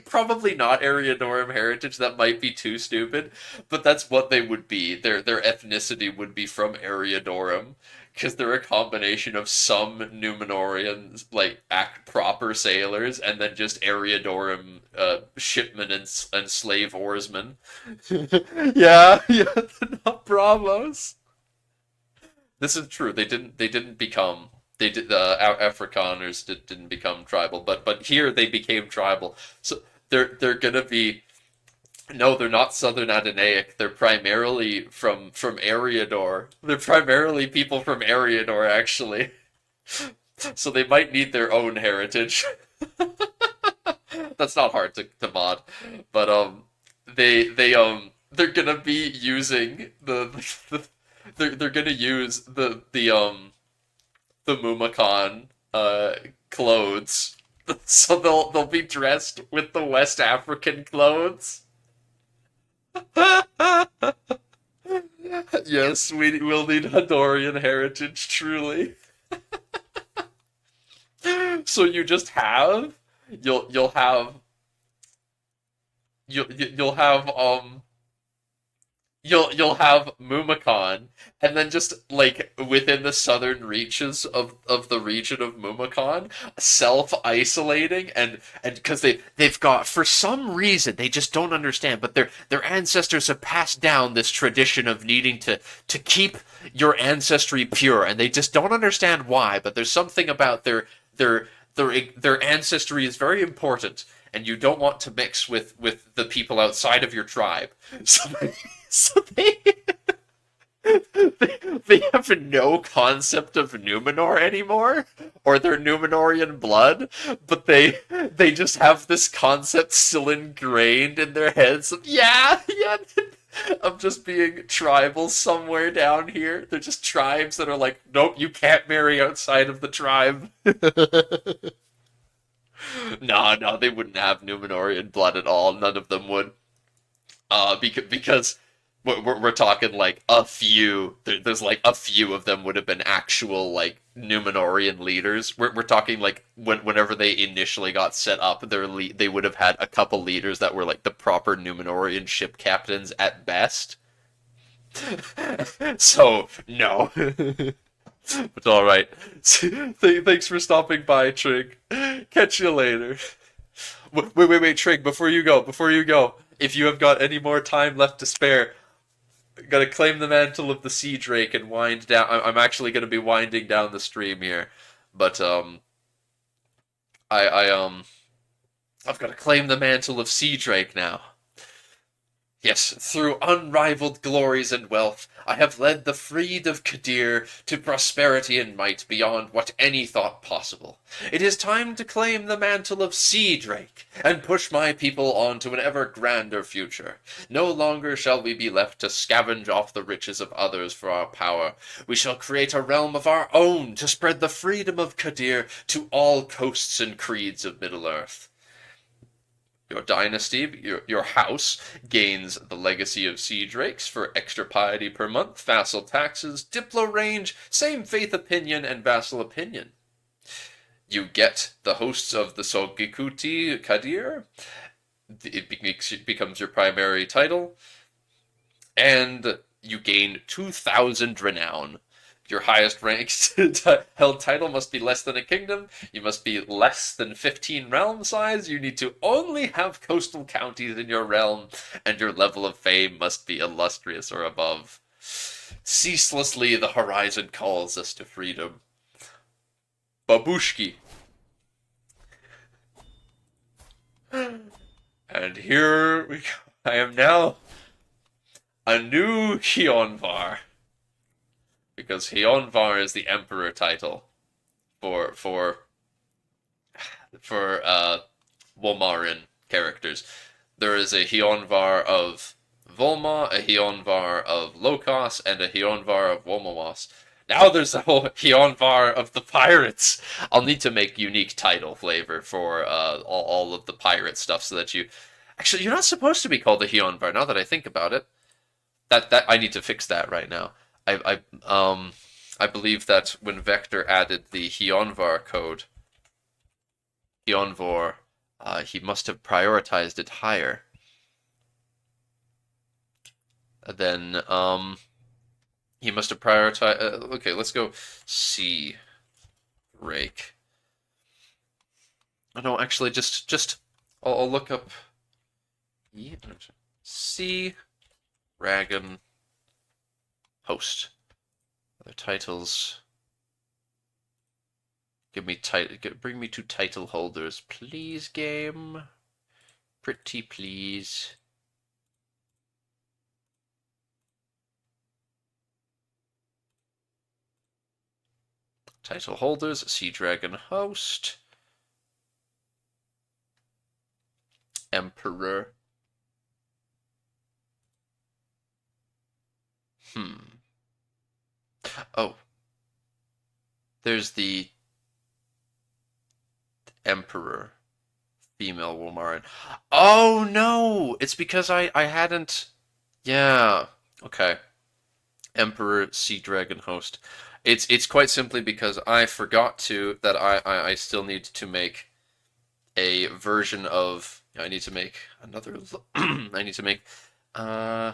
probably not Ariadorum heritage. That might be too stupid, but that's what they would be. Their ethnicity would be from Ariadorum because they're a combination of some Numenorians, like act proper sailors, and then just Ariadorum shipmen and slave oarsmen. Yeah, yeah, they're not Bravos. This is true. They didn't become they did the Afrikaners didn't become tribal, but here they became tribal. So they're gonna be no, they're not Southern Adonaic. They're primarily from Eriador. They're primarily people from Eriador, actually. So they might need their own heritage. That's not hard to mod, but they're gonna be using they're gonna use the the Mumakan clothes. So they'll be dressed with the West African clothes. Yes, we will need Hadorian heritage, truly. So you just have you'll have you'll have you'll have Mumakan, and then just like within the southern reaches of the region of Mumakan, self-isolating and because they've got for some reason they just don't understand, but their ancestors have passed down this tradition of needing to keep your ancestry pure, and they just don't understand why. But there's something about their ancestry is very important, and you don't want to mix with the people outside of your tribe. So so they have no concept of Numenor anymore, or their Numenorian blood, but they just have this concept still ingrained in their heads of yeah, of just being tribal somewhere down here. They're just tribes that are like, nope, you can't marry outside of the tribe. No, they wouldn't have Numenorian blood at all. None of them would. Because we're talking like a few. There's like a few of them would have been actual like Numenorian leaders. We're talking like whenever they initially got set up, they would have had a couple leaders that were like the proper Numenorian ship captains at best. So no. But all right. Thanks for stopping by, Trig. Catch you later. Wait, Trig. Before you go, if you have got any more time left to spare, gotta claim the mantle of the Sea Drake and wind down. I'm actually gonna be winding down the stream here, but I've got to claim the mantle of Sea Drake now. Yes, through unrivaled glories and wealth, I have led the freed of Kadir to prosperity and might beyond what any thought possible. It is time to claim the mantle of Sea Drake and push my people on to an ever grander future. No longer shall we be left to scavenge off the riches of others for our power. We shall create a realm of our own to spread the freedom of Kadir to all coasts and creeds of Middle-earth. Your dynasty, your house, gains the legacy of Sea Drakes for extra piety per month, vassal taxes, diplo range, same faith opinion, and vassal opinion. You get the hosts of the Sogikuti Kadir. It becomes your primary title. And you gain 2,000 renown. Your highest ranked held title must be less than a kingdom. You must be less than 15 realm size. You need to only have coastal counties in your realm, and your level of fame must be illustrious or above. Ceaselessly, the horizon calls us to freedom. Babushki. And here we go. I am now a new Hionvar. Because Hionvar is the emperor title for Wolmarin characters. There is a Hionvar of Volma, a Hionvar of Lokos, and a Hionvar of Wolmamos. Now there's a whole Hionvar of the pirates. I'll need to make unique title flavor for all of the pirate stuff so that you... Actually, you're not supposed to be called a Hionvar, now that I think about it. That I need to fix that right now. I believe that when Vector added the Hionvar code, Hionvor, he must have prioritized it higher. Then he must have prioritized. Okay, let's go Sea Rake. Oh, no, actually, just I'll look up Sea Dragon Host. Other titles. Bring me to title holders, please, game. Pretty please. Title holders, Sea Dragon Host. Emperor. Oh.
There's the Emperor, female Wolmarin. Oh no! It's because I hadn't. Yeah. Okay. Emperor Sea Dragon Host. It's quite simply because I forgot to that I still need to make a version of. I need to make another. I need to make uh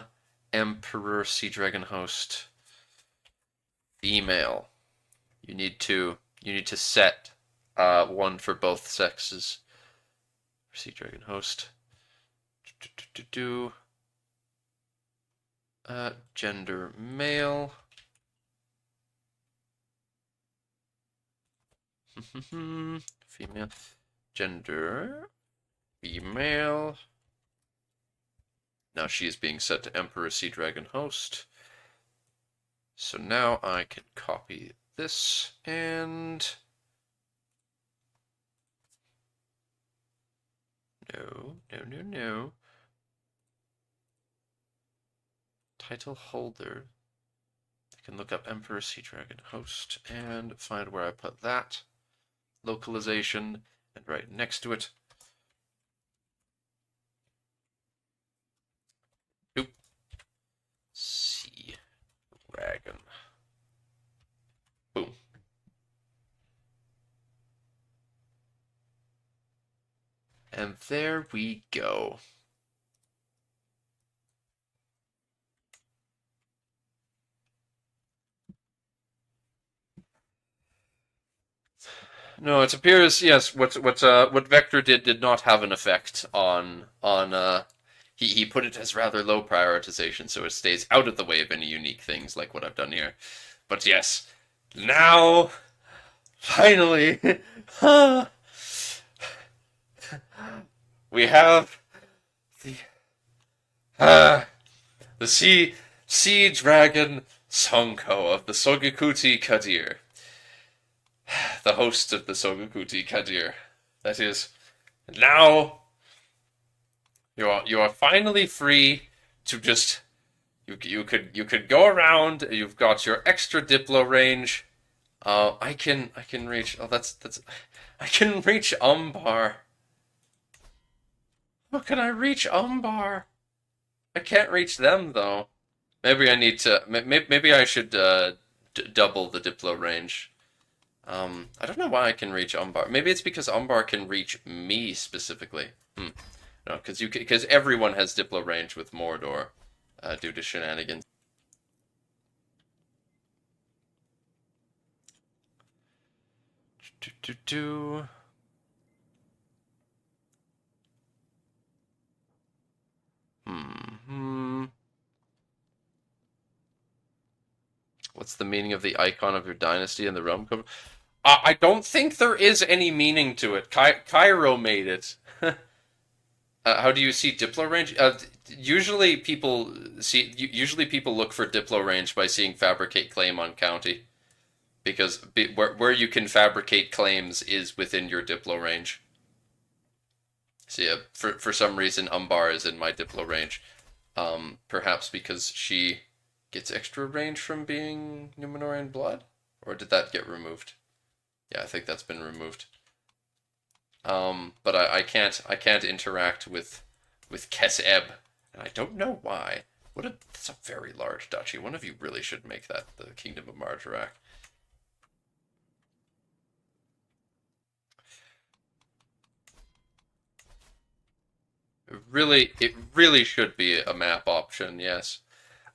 Emperor Sea Dragon Host female. You need to set one for both sexes. Sea Dragon Host. Do gender male. Female. Gender female. Now she is being set to Emperor Sea Dragon Host. So now I can copy this and no. Title holder. I can look up Emperor Sea Dragon Host and find where I put that. Localization, and right next to it. Oop. Sea Dragon. Boom. And there we go. No, it appears yes. What Vector did not have an effect on. He put it as rather low prioritization, so it stays out of the way of any unique things like what I've done here. But yes, now finally, we have the uh, the sea dragon Sonko of the Sogakuti Kadir, the host of the Sogakuti Kadir. That is now you are finally free to just you could go around. You've got your extra Diplo range. I can reach. Oh, that's. I can reach Umbar. How can I reach Umbar? I can't reach them though. Maybe I need to. Maybe I should double the Diplo range. I don't know why I can reach Umbar. Maybe it's because Umbar can reach me specifically. No, because everyone has Diplo range with Mordor, due to shenanigans. Do do do. Hmm. What's the meaning of the icon of your dynasty in the realm cover? I don't think there is any meaning to it. Cairo made it. How do you see Diplo range? Usually people look for Diplo range by seeing fabricate claim on county because where you can fabricate claims is within your Diplo range. So yeah, for some reason Umbar is in my Diplo range. Perhaps because she gets extra range from being Numenorian blood, or did that get removed? Yeah, I think that's been removed. But I can't interact with Keseb, and I don't know why. That's a very large duchy. One of you really should make that the Kingdom of Marjarak. It really should be a map option. Yes.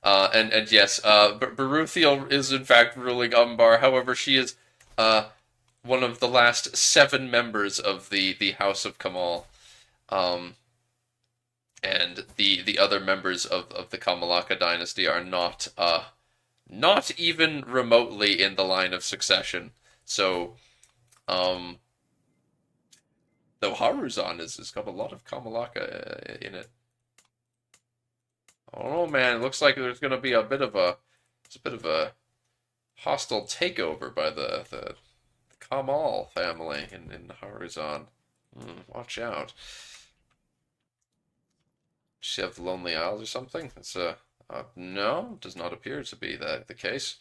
And yes, Baruthiel is in fact ruling Umbar. However, she is one of the last 7 members of the House of Kamal. Um, and the other members of the Kamalaka dynasty are not even remotely in the line of succession. So, um, though Haruzan has got a lot of Kamalaka in it. Oh man, it looks like there's going to be a bit of a hostile takeover by the Kamal family in Haruzan. Watch out. Does she have the Lonely Isles or something? It's no, does not appear to be the case.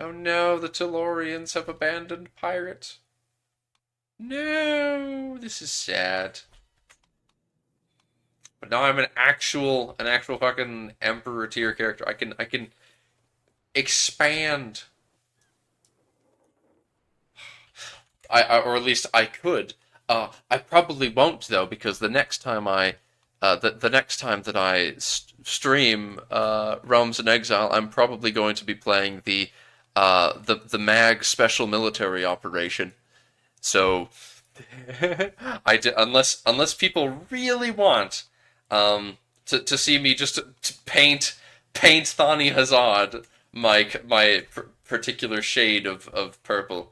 Oh no, the Tellurians have abandoned Pirate. No, this is sad. But now I'm an actual fucking Emperor tier character. I can expand. Or at least I could. I probably won't though, because the next time that I stream Realms in Exile, I'm probably going to be playing the MAG Special Military Operation. So, unless people really want to see me just to paint Thani Hazad my particular shade of purple.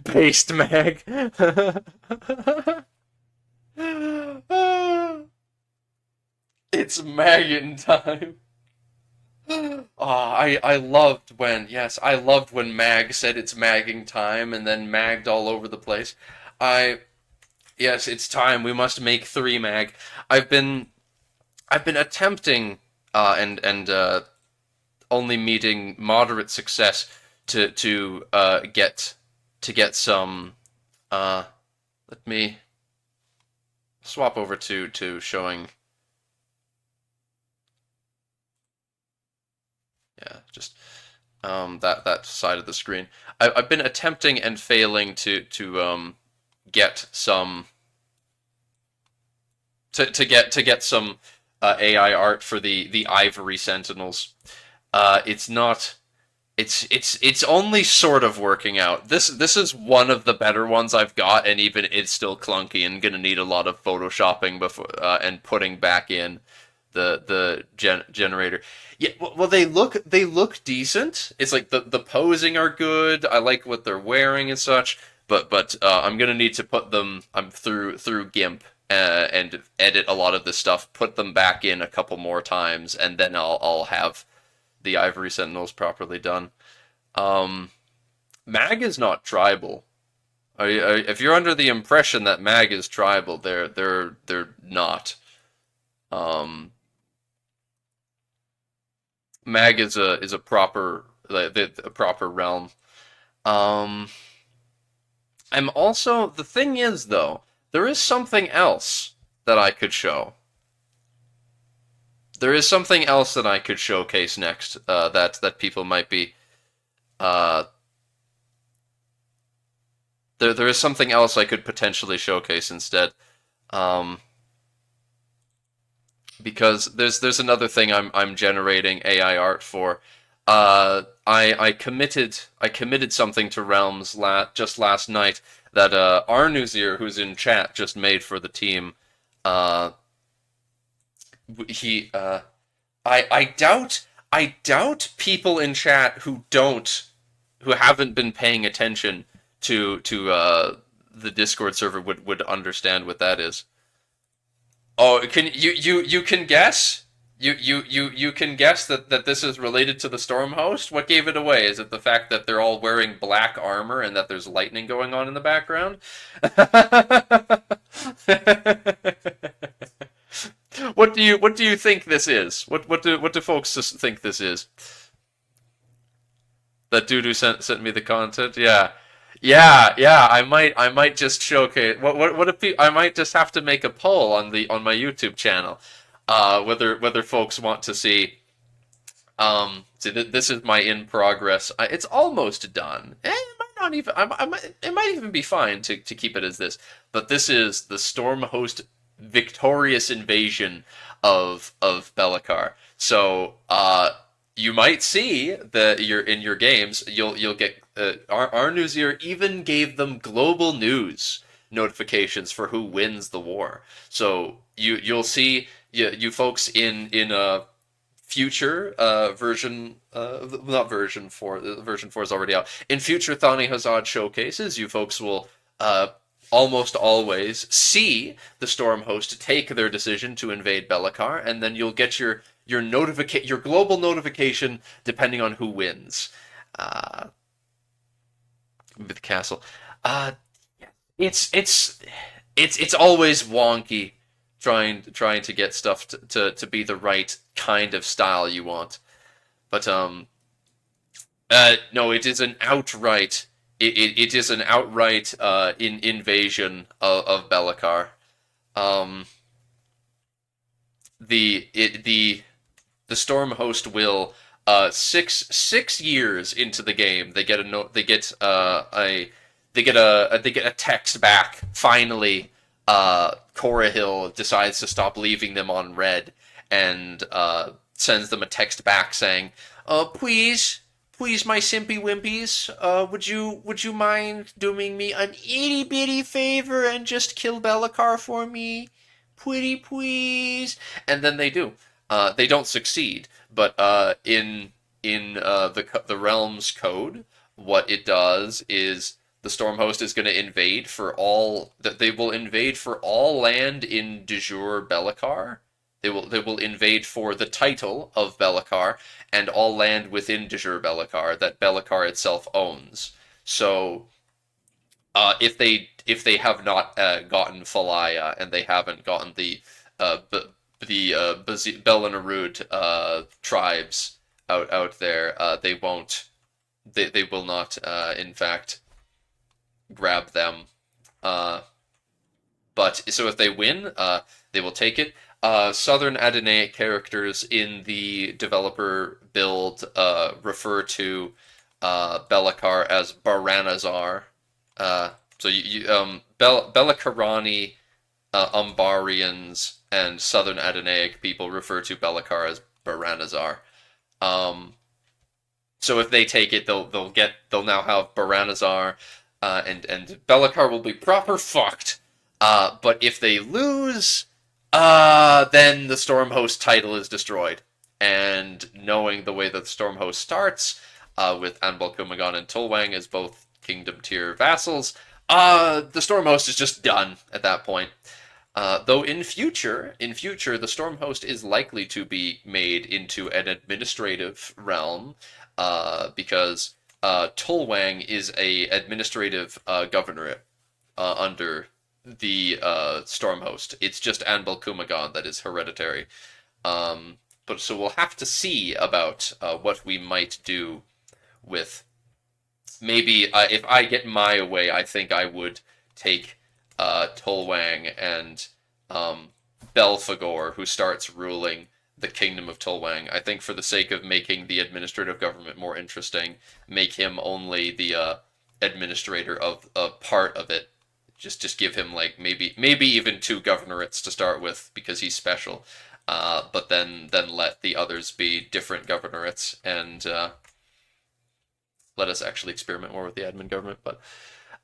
Paste mag. It's magging time. I loved when, yes, I loved when Mag said it's magging time and then magged all over the place. I Yes, it's time. We must make three mag. I've been I've been attempting and only meeting moderate success to get some uh let me swap over to showing, yeah, just that side of the screen. I've been attempting and failing to get some to get some AI art for the Ivory Sentinels. It's not. It's only sort of working out. This is one of the better ones I've got, and even it's still clunky and gonna need a lot of photoshopping before and putting back in the generator. Yeah, well they look decent. It's like the posing are good. I like what they're wearing and such. But I'm gonna need to put them. I'm through GIMP and edit a lot of this stuff. Put them back in a couple more times, and then I'll have the Ivory Sentinels properly done. Um, Mag is not tribal. If you're under the impression that Mag is tribal, they're not. Um, Mag is a proper a proper realm. Um, I'm also, the thing is though, there is something else that I could show. There is something else that I could showcase next. That people might be. Uh, there is something else I could potentially showcase instead. Um, because there's another thing I'm generating AI art for. I committed something to Realms just last night that Arnuzir, who's in chat, just made for the team. Uh, he I doubt people in chat who haven't been paying attention to the Discord server would understand what that is. Oh, you can guess? You can guess that this is related to the Storm Host? What gave it away? Is it the fact that they're all wearing black armor and that there's lightning going on in the background? What do you think this is? What do folks think this is? That dude who sent me the content? Yeah. Yeah. I might just showcase what if I might just have to make a poll on my YouTube channel, whether folks want to see. See, this is my in progress. It's almost done. It might not even. It might even be fine to keep it as this. But this is the Stormhost victorious invasion of Belikar. So you might see that you're in your games. You'll get our Newsier even gave them global news notifications for who wins the war. So you'll see you folks in a future version, not version 4, version 4 is already out. In future Thani Hazad showcases, you folks will almost always see the Storm Host take their decision to invade Belikar, and then you'll get your global notification depending on who wins. With the castle. Uh it's always wonky. trying to get stuff to be the right kind of style you want. But no, it is an outright it is an outright invasion of Belikar. Um, the Storm host will 6 years into the game they get a no, they get a text back finally. Corahil decides to stop leaving them on red and sends them a text back saying, please, my simpy wimpies, would you mind doing me an itty bitty favor and just kill Belikar for me? Pretty please. And then they do. They don't succeed, but in the realm's code, what it does is the Stormhost is going to invade for all that they will invade for all land in de jure Belikar. They will invade for the title of Belikar and all land within de jure Belikar that Belikar itself owns. So if they have not gotten Falaya and they haven't gotten the Belanarud tribes out there, they won't. They will not, in fact, grab them. But so if they win, they will take it. Southern Adonaic characters in the developer build refer to Belikar as Baranazar. So Belikarani, Umbarians, and Southern Adonaic people refer to Belikar as Baranazar. So if they take it, they'll now have Baranazar, and Belikar will be proper fucked. But if they lose, then the Stormhost title is destroyed. And knowing the way that the Stormhost starts, with Anbal Kumagan and Tolwang as both kingdom tier vassals, the Stormhost is just done at that point. Though in future, the Stormhost is likely to be made into an administrative realm, because Tolwang is a administrative governorate under the Stormhost. It's just Anbal Kumagan that is hereditary. But so we'll have to see about what we might do with. Maybe if I get my way, I think I would take Tolwang and Belphegor, who starts ruling the kingdom of Tolwang. I think for the sake of making the administrative government more interesting, make him only the administrator of a part of it. Just give him like maybe even 2 governorates to start with because he's special. But then let the others be different governorates and let us actually experiment more with the admin government. But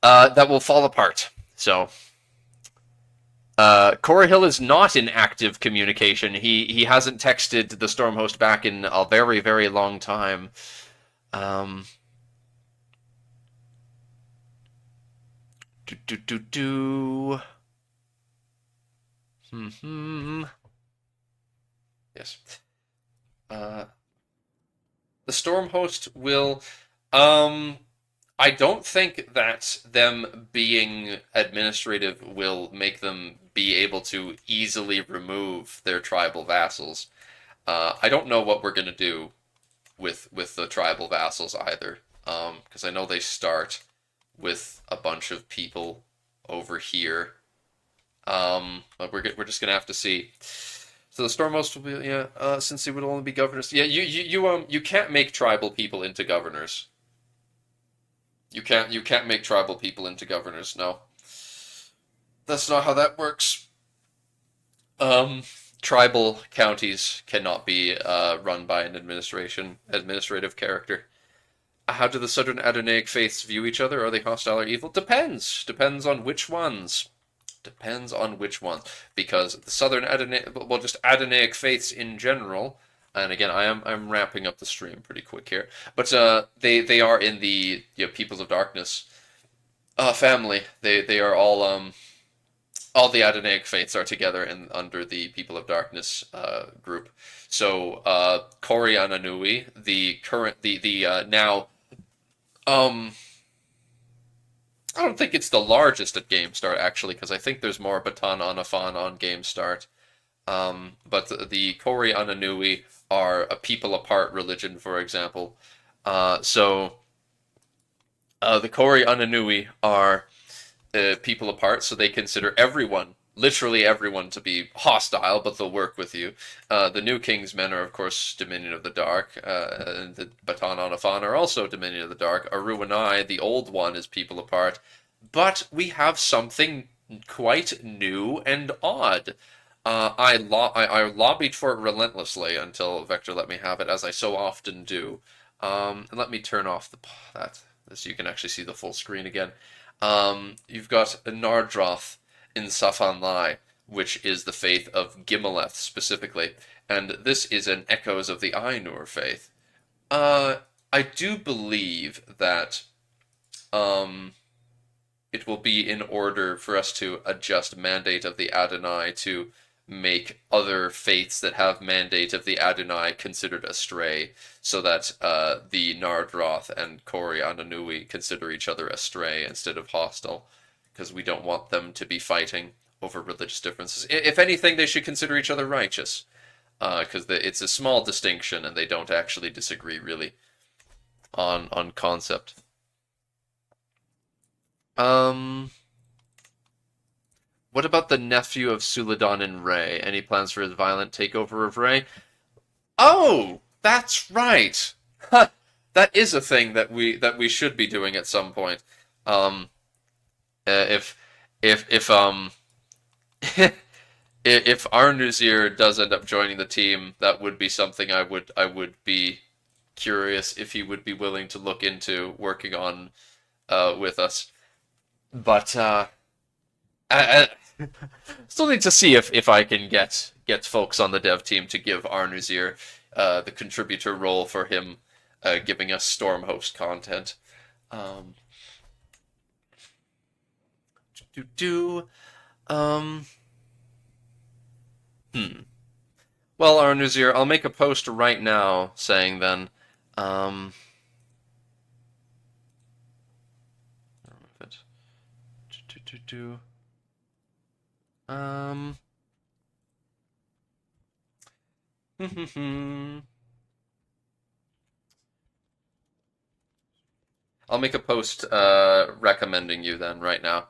that will fall apart. So Corahil is not in active communication. He hasn't texted the Stormhost back in a very, very long time. Yes. The Stormhost will. I don't think that them being administrative will make them be able to easily remove their tribal vassals. I don't know what we're gonna do with the tribal vassals either, because I know they start with a bunch of people over here. But we're just gonna have to see. So the Stormhost will be since they would only be governors. Yeah, you can't make tribal people into governors. You can't make tribal people into governors. No, that's not how that works. Tribal counties cannot be run by an administrative character. How do the Southern Adonaic faiths view each other? Are they hostile or evil? Depends on which ones. Depends on which ones. Because the Southern Adonaic, well, just Adonaic faiths in general. And again, I'm wrapping up the stream pretty quick here, but they are in the Peoples of Darkness family. They are all the Adonaic faiths are together in under the People of Darkness group. So Kori Ananui, the current the now I don't think it's the largest at Game Start actually, because I think there's more Baton Onafan on Game Start. But the Kori Ananui are a people apart religion, for example. The Kori Ananui are people apart, so they consider everyone, literally everyone, to be hostile, but they'll work with you. The New King's men are, of course, Dominion of the Dark, and the Baton Onafan are also Dominion of the Dark. Aruanai, the old one, is people apart, but we have something quite new and odd. I lobbied for it relentlessly until Vector let me have it, as I so often do. And let me turn off that so you can actually see the full screen again. You've got a Nardroth in Safan Lai, which is the faith of Gimeleth specifically, and this is an echoes of the Ainur faith. I do believe that it will be in order for us to adjust Mandate of the Adonai to make other faiths that have Mandate of the Adonai considered astray, so that the Nardroth and Kori Ananui consider each other astray instead of hostile, because we don't want them to be fighting over religious differences. If anything, they should consider each other righteous, because it's a small distinction and they don't actually disagree really on concept. What about the nephew of Suladan and Ray? Any plans for his violent takeover of Ray? Oh, that's right. That is a thing that we should be doing at some point. If if if Arnuzir does end up joining the team, that would be something I would be curious if he would be willing to look into working on with us. But I still need to see if I can get folks on the dev team to give Arnuzir the contributor role for him giving us Stormhost content. Um, do do um hmm. Well, Arnuzir, I'll make a post right now saying then. Um, do do do. Um. I'll make a post recommending you then right now.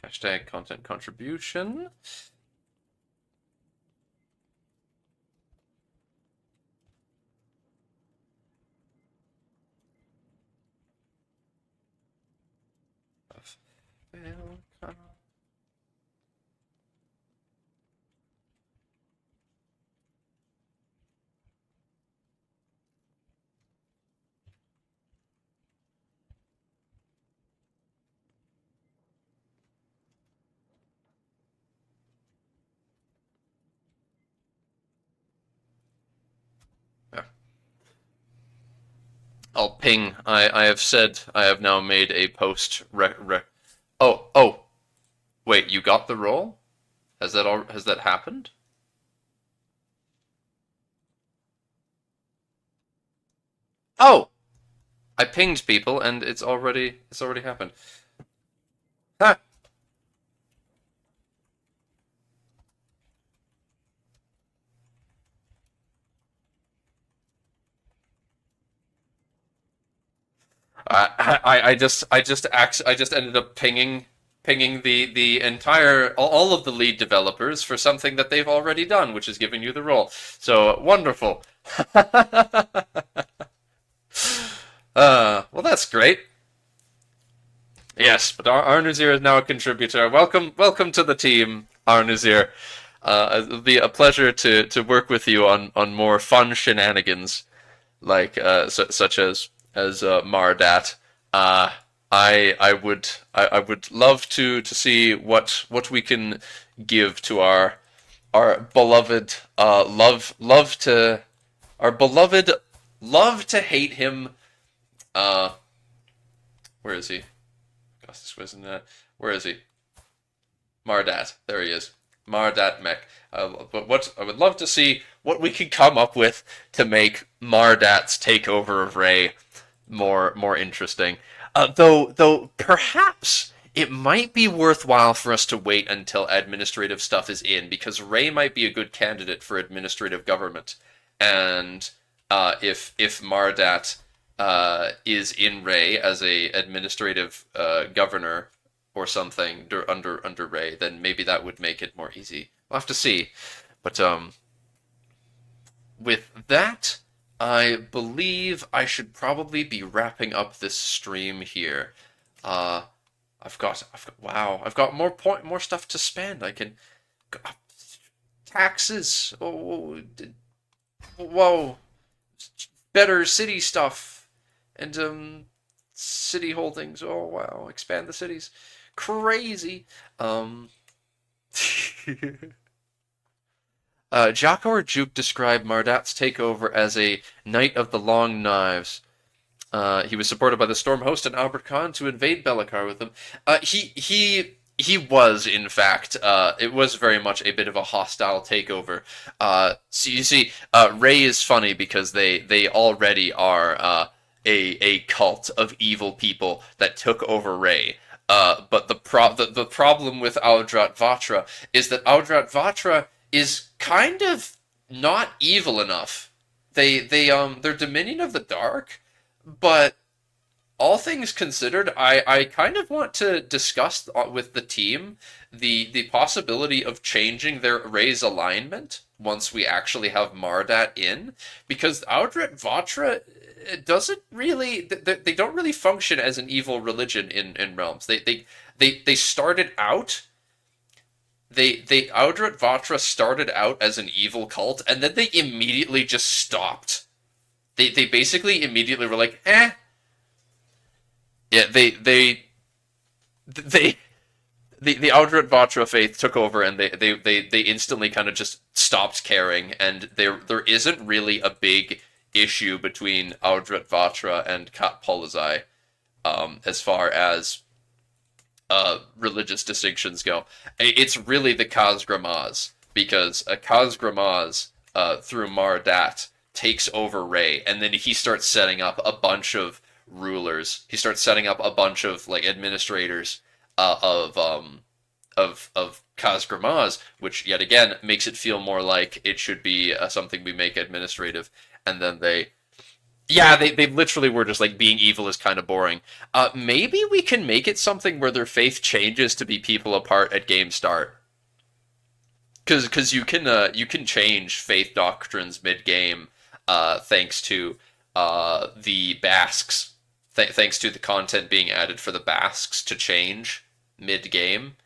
Hashtag content contribution. I'll ping. I have said I have now made a post. Oh, wait, you got the role? Has that happened? Oh, I pinged people and it's already happened. Ha! I just ended up pinging the entire all of the lead developers for something that they've already done, which is giving you the role. So wonderful. Well, that's great. Yes, but Arnuzir is now a contributor. Welcome to the team, Arnuzir. It'll be a pleasure to work with you on more fun shenanigans, like such as Mardat. I would love to see what we can give to our beloved love to our beloved love to hate him. Uh, where is he? Gosh, this wasn't. Where is he? Mardat. There he is. Mardat mech. But what I would love to see what we can come up with to make Mardat's takeover of Ray more interesting. Though perhaps it might be worthwhile for us to wait until administrative stuff is in, because Ray might be a good candidate for administrative government, and if Mardat is in Ray as a administrative governor or something under Ray, then maybe that would make it more easy. We'll have to see. But with that, I believe I should probably be wrapping up this stream here. Uh, wow, I've got more stuff to spend. I can taxes. Oh, whoa, better city stuff and city holdings. Oh wow, expand the cities. Crazy. Jocko or Juke described Mardat's takeover as a Knight of the Long Knives. He was supported by the Storm Host and Albert Khan to invade Belikar with him. He was, in fact, it was very much a bit of a hostile takeover. So you see, Ray is funny because they already are a cult of evil people that took over Ray. But the problem with Audrat Vatra is that Audrat Vatra is kind of not evil enough. They're Dominion of the Dark, but all things considered, I kind of want to discuss with the team the possibility of changing their Ray's alignment once we actually have Mardat in, because Audrat Vatra doesn't really they don't really function as an evil religion in realms. They started out they Audrat Vatra started out as an evil cult, and then they immediately just stopped. They basically immediately were like, eh. Yeah, the Audrat Vatra faith took over, and they instantly kind of just stopped caring, and there isn't really a big issue between Audrat Vatra and Kat Polizei, as far as religious distinctions go. It's really the Khazgramaz, because a Khazgramaz through Mardat takes over Ray, and then he starts setting up a bunch of rulers. He starts setting up a bunch of like administrators of Khazgramaz, which yet again makes it feel more like it should be something we make administrative. And then they literally were just like, being evil is kind of boring. Maybe we can make it something where their faith changes to be people apart at game start. Because you can change faith doctrines mid game, thanks to the Basques. Thanks to the content being added for the Basques to change mid game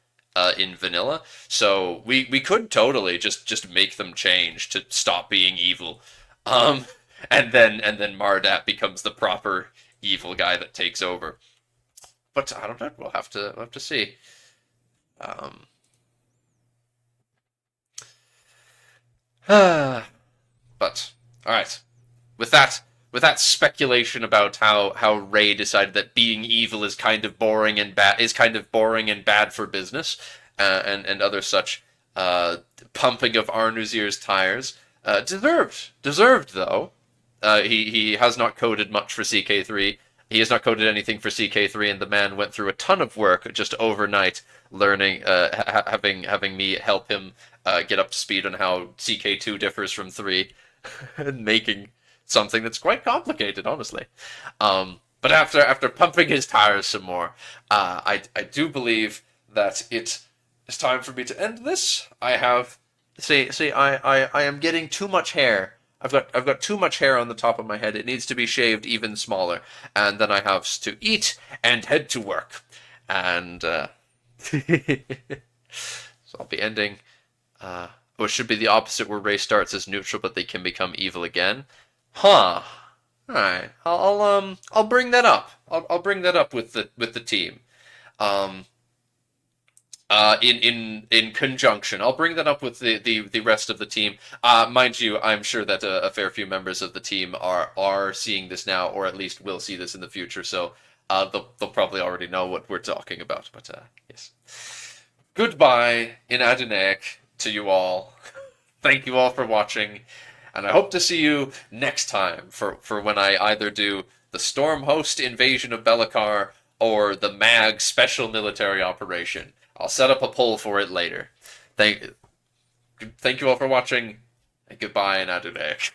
in vanilla. So we could totally just make them change to stop being evil. And then Mardat becomes the proper evil guy that takes over. But I don't know. We'll have to see. But all right. With that speculation about how Ray decided that being evil is kind of boring and bad for business, and other such pumping of Arnuzir's tires, deserved though. He has not coded much for CK3. He has not coded anything for CK3, and the man went through a ton of work just overnight, learning, having me help him get up to speed on how CK2 differs from 3, and making something that's quite complicated, honestly. But after pumping his tires some more, I do believe that it is time for me to end this. I am getting too much hair. I've got too much hair on the top of my head. It needs to be shaved even smaller, and then I have to eat and head to work. And so I'll be ending. Or it should be the opposite, where Ray starts as neutral, but they can become evil again. Huh. All right. I'll bring that up. I'll bring that up with the team. In conjunction, I'll bring that up with the rest of the team. Mind you, I'm sure that a fair few members of the team are seeing this now, or at least will see this in the future. So they'll probably already know what we're talking about. But yes. Goodbye in Adonaic to you all. Thank you all for watching, and I hope to see you next time for when I either do the Stormhost invasion of Belikar or the MAG special military operation. I'll set up a poll for it later. Thank you all for watching, and goodbye and adunec.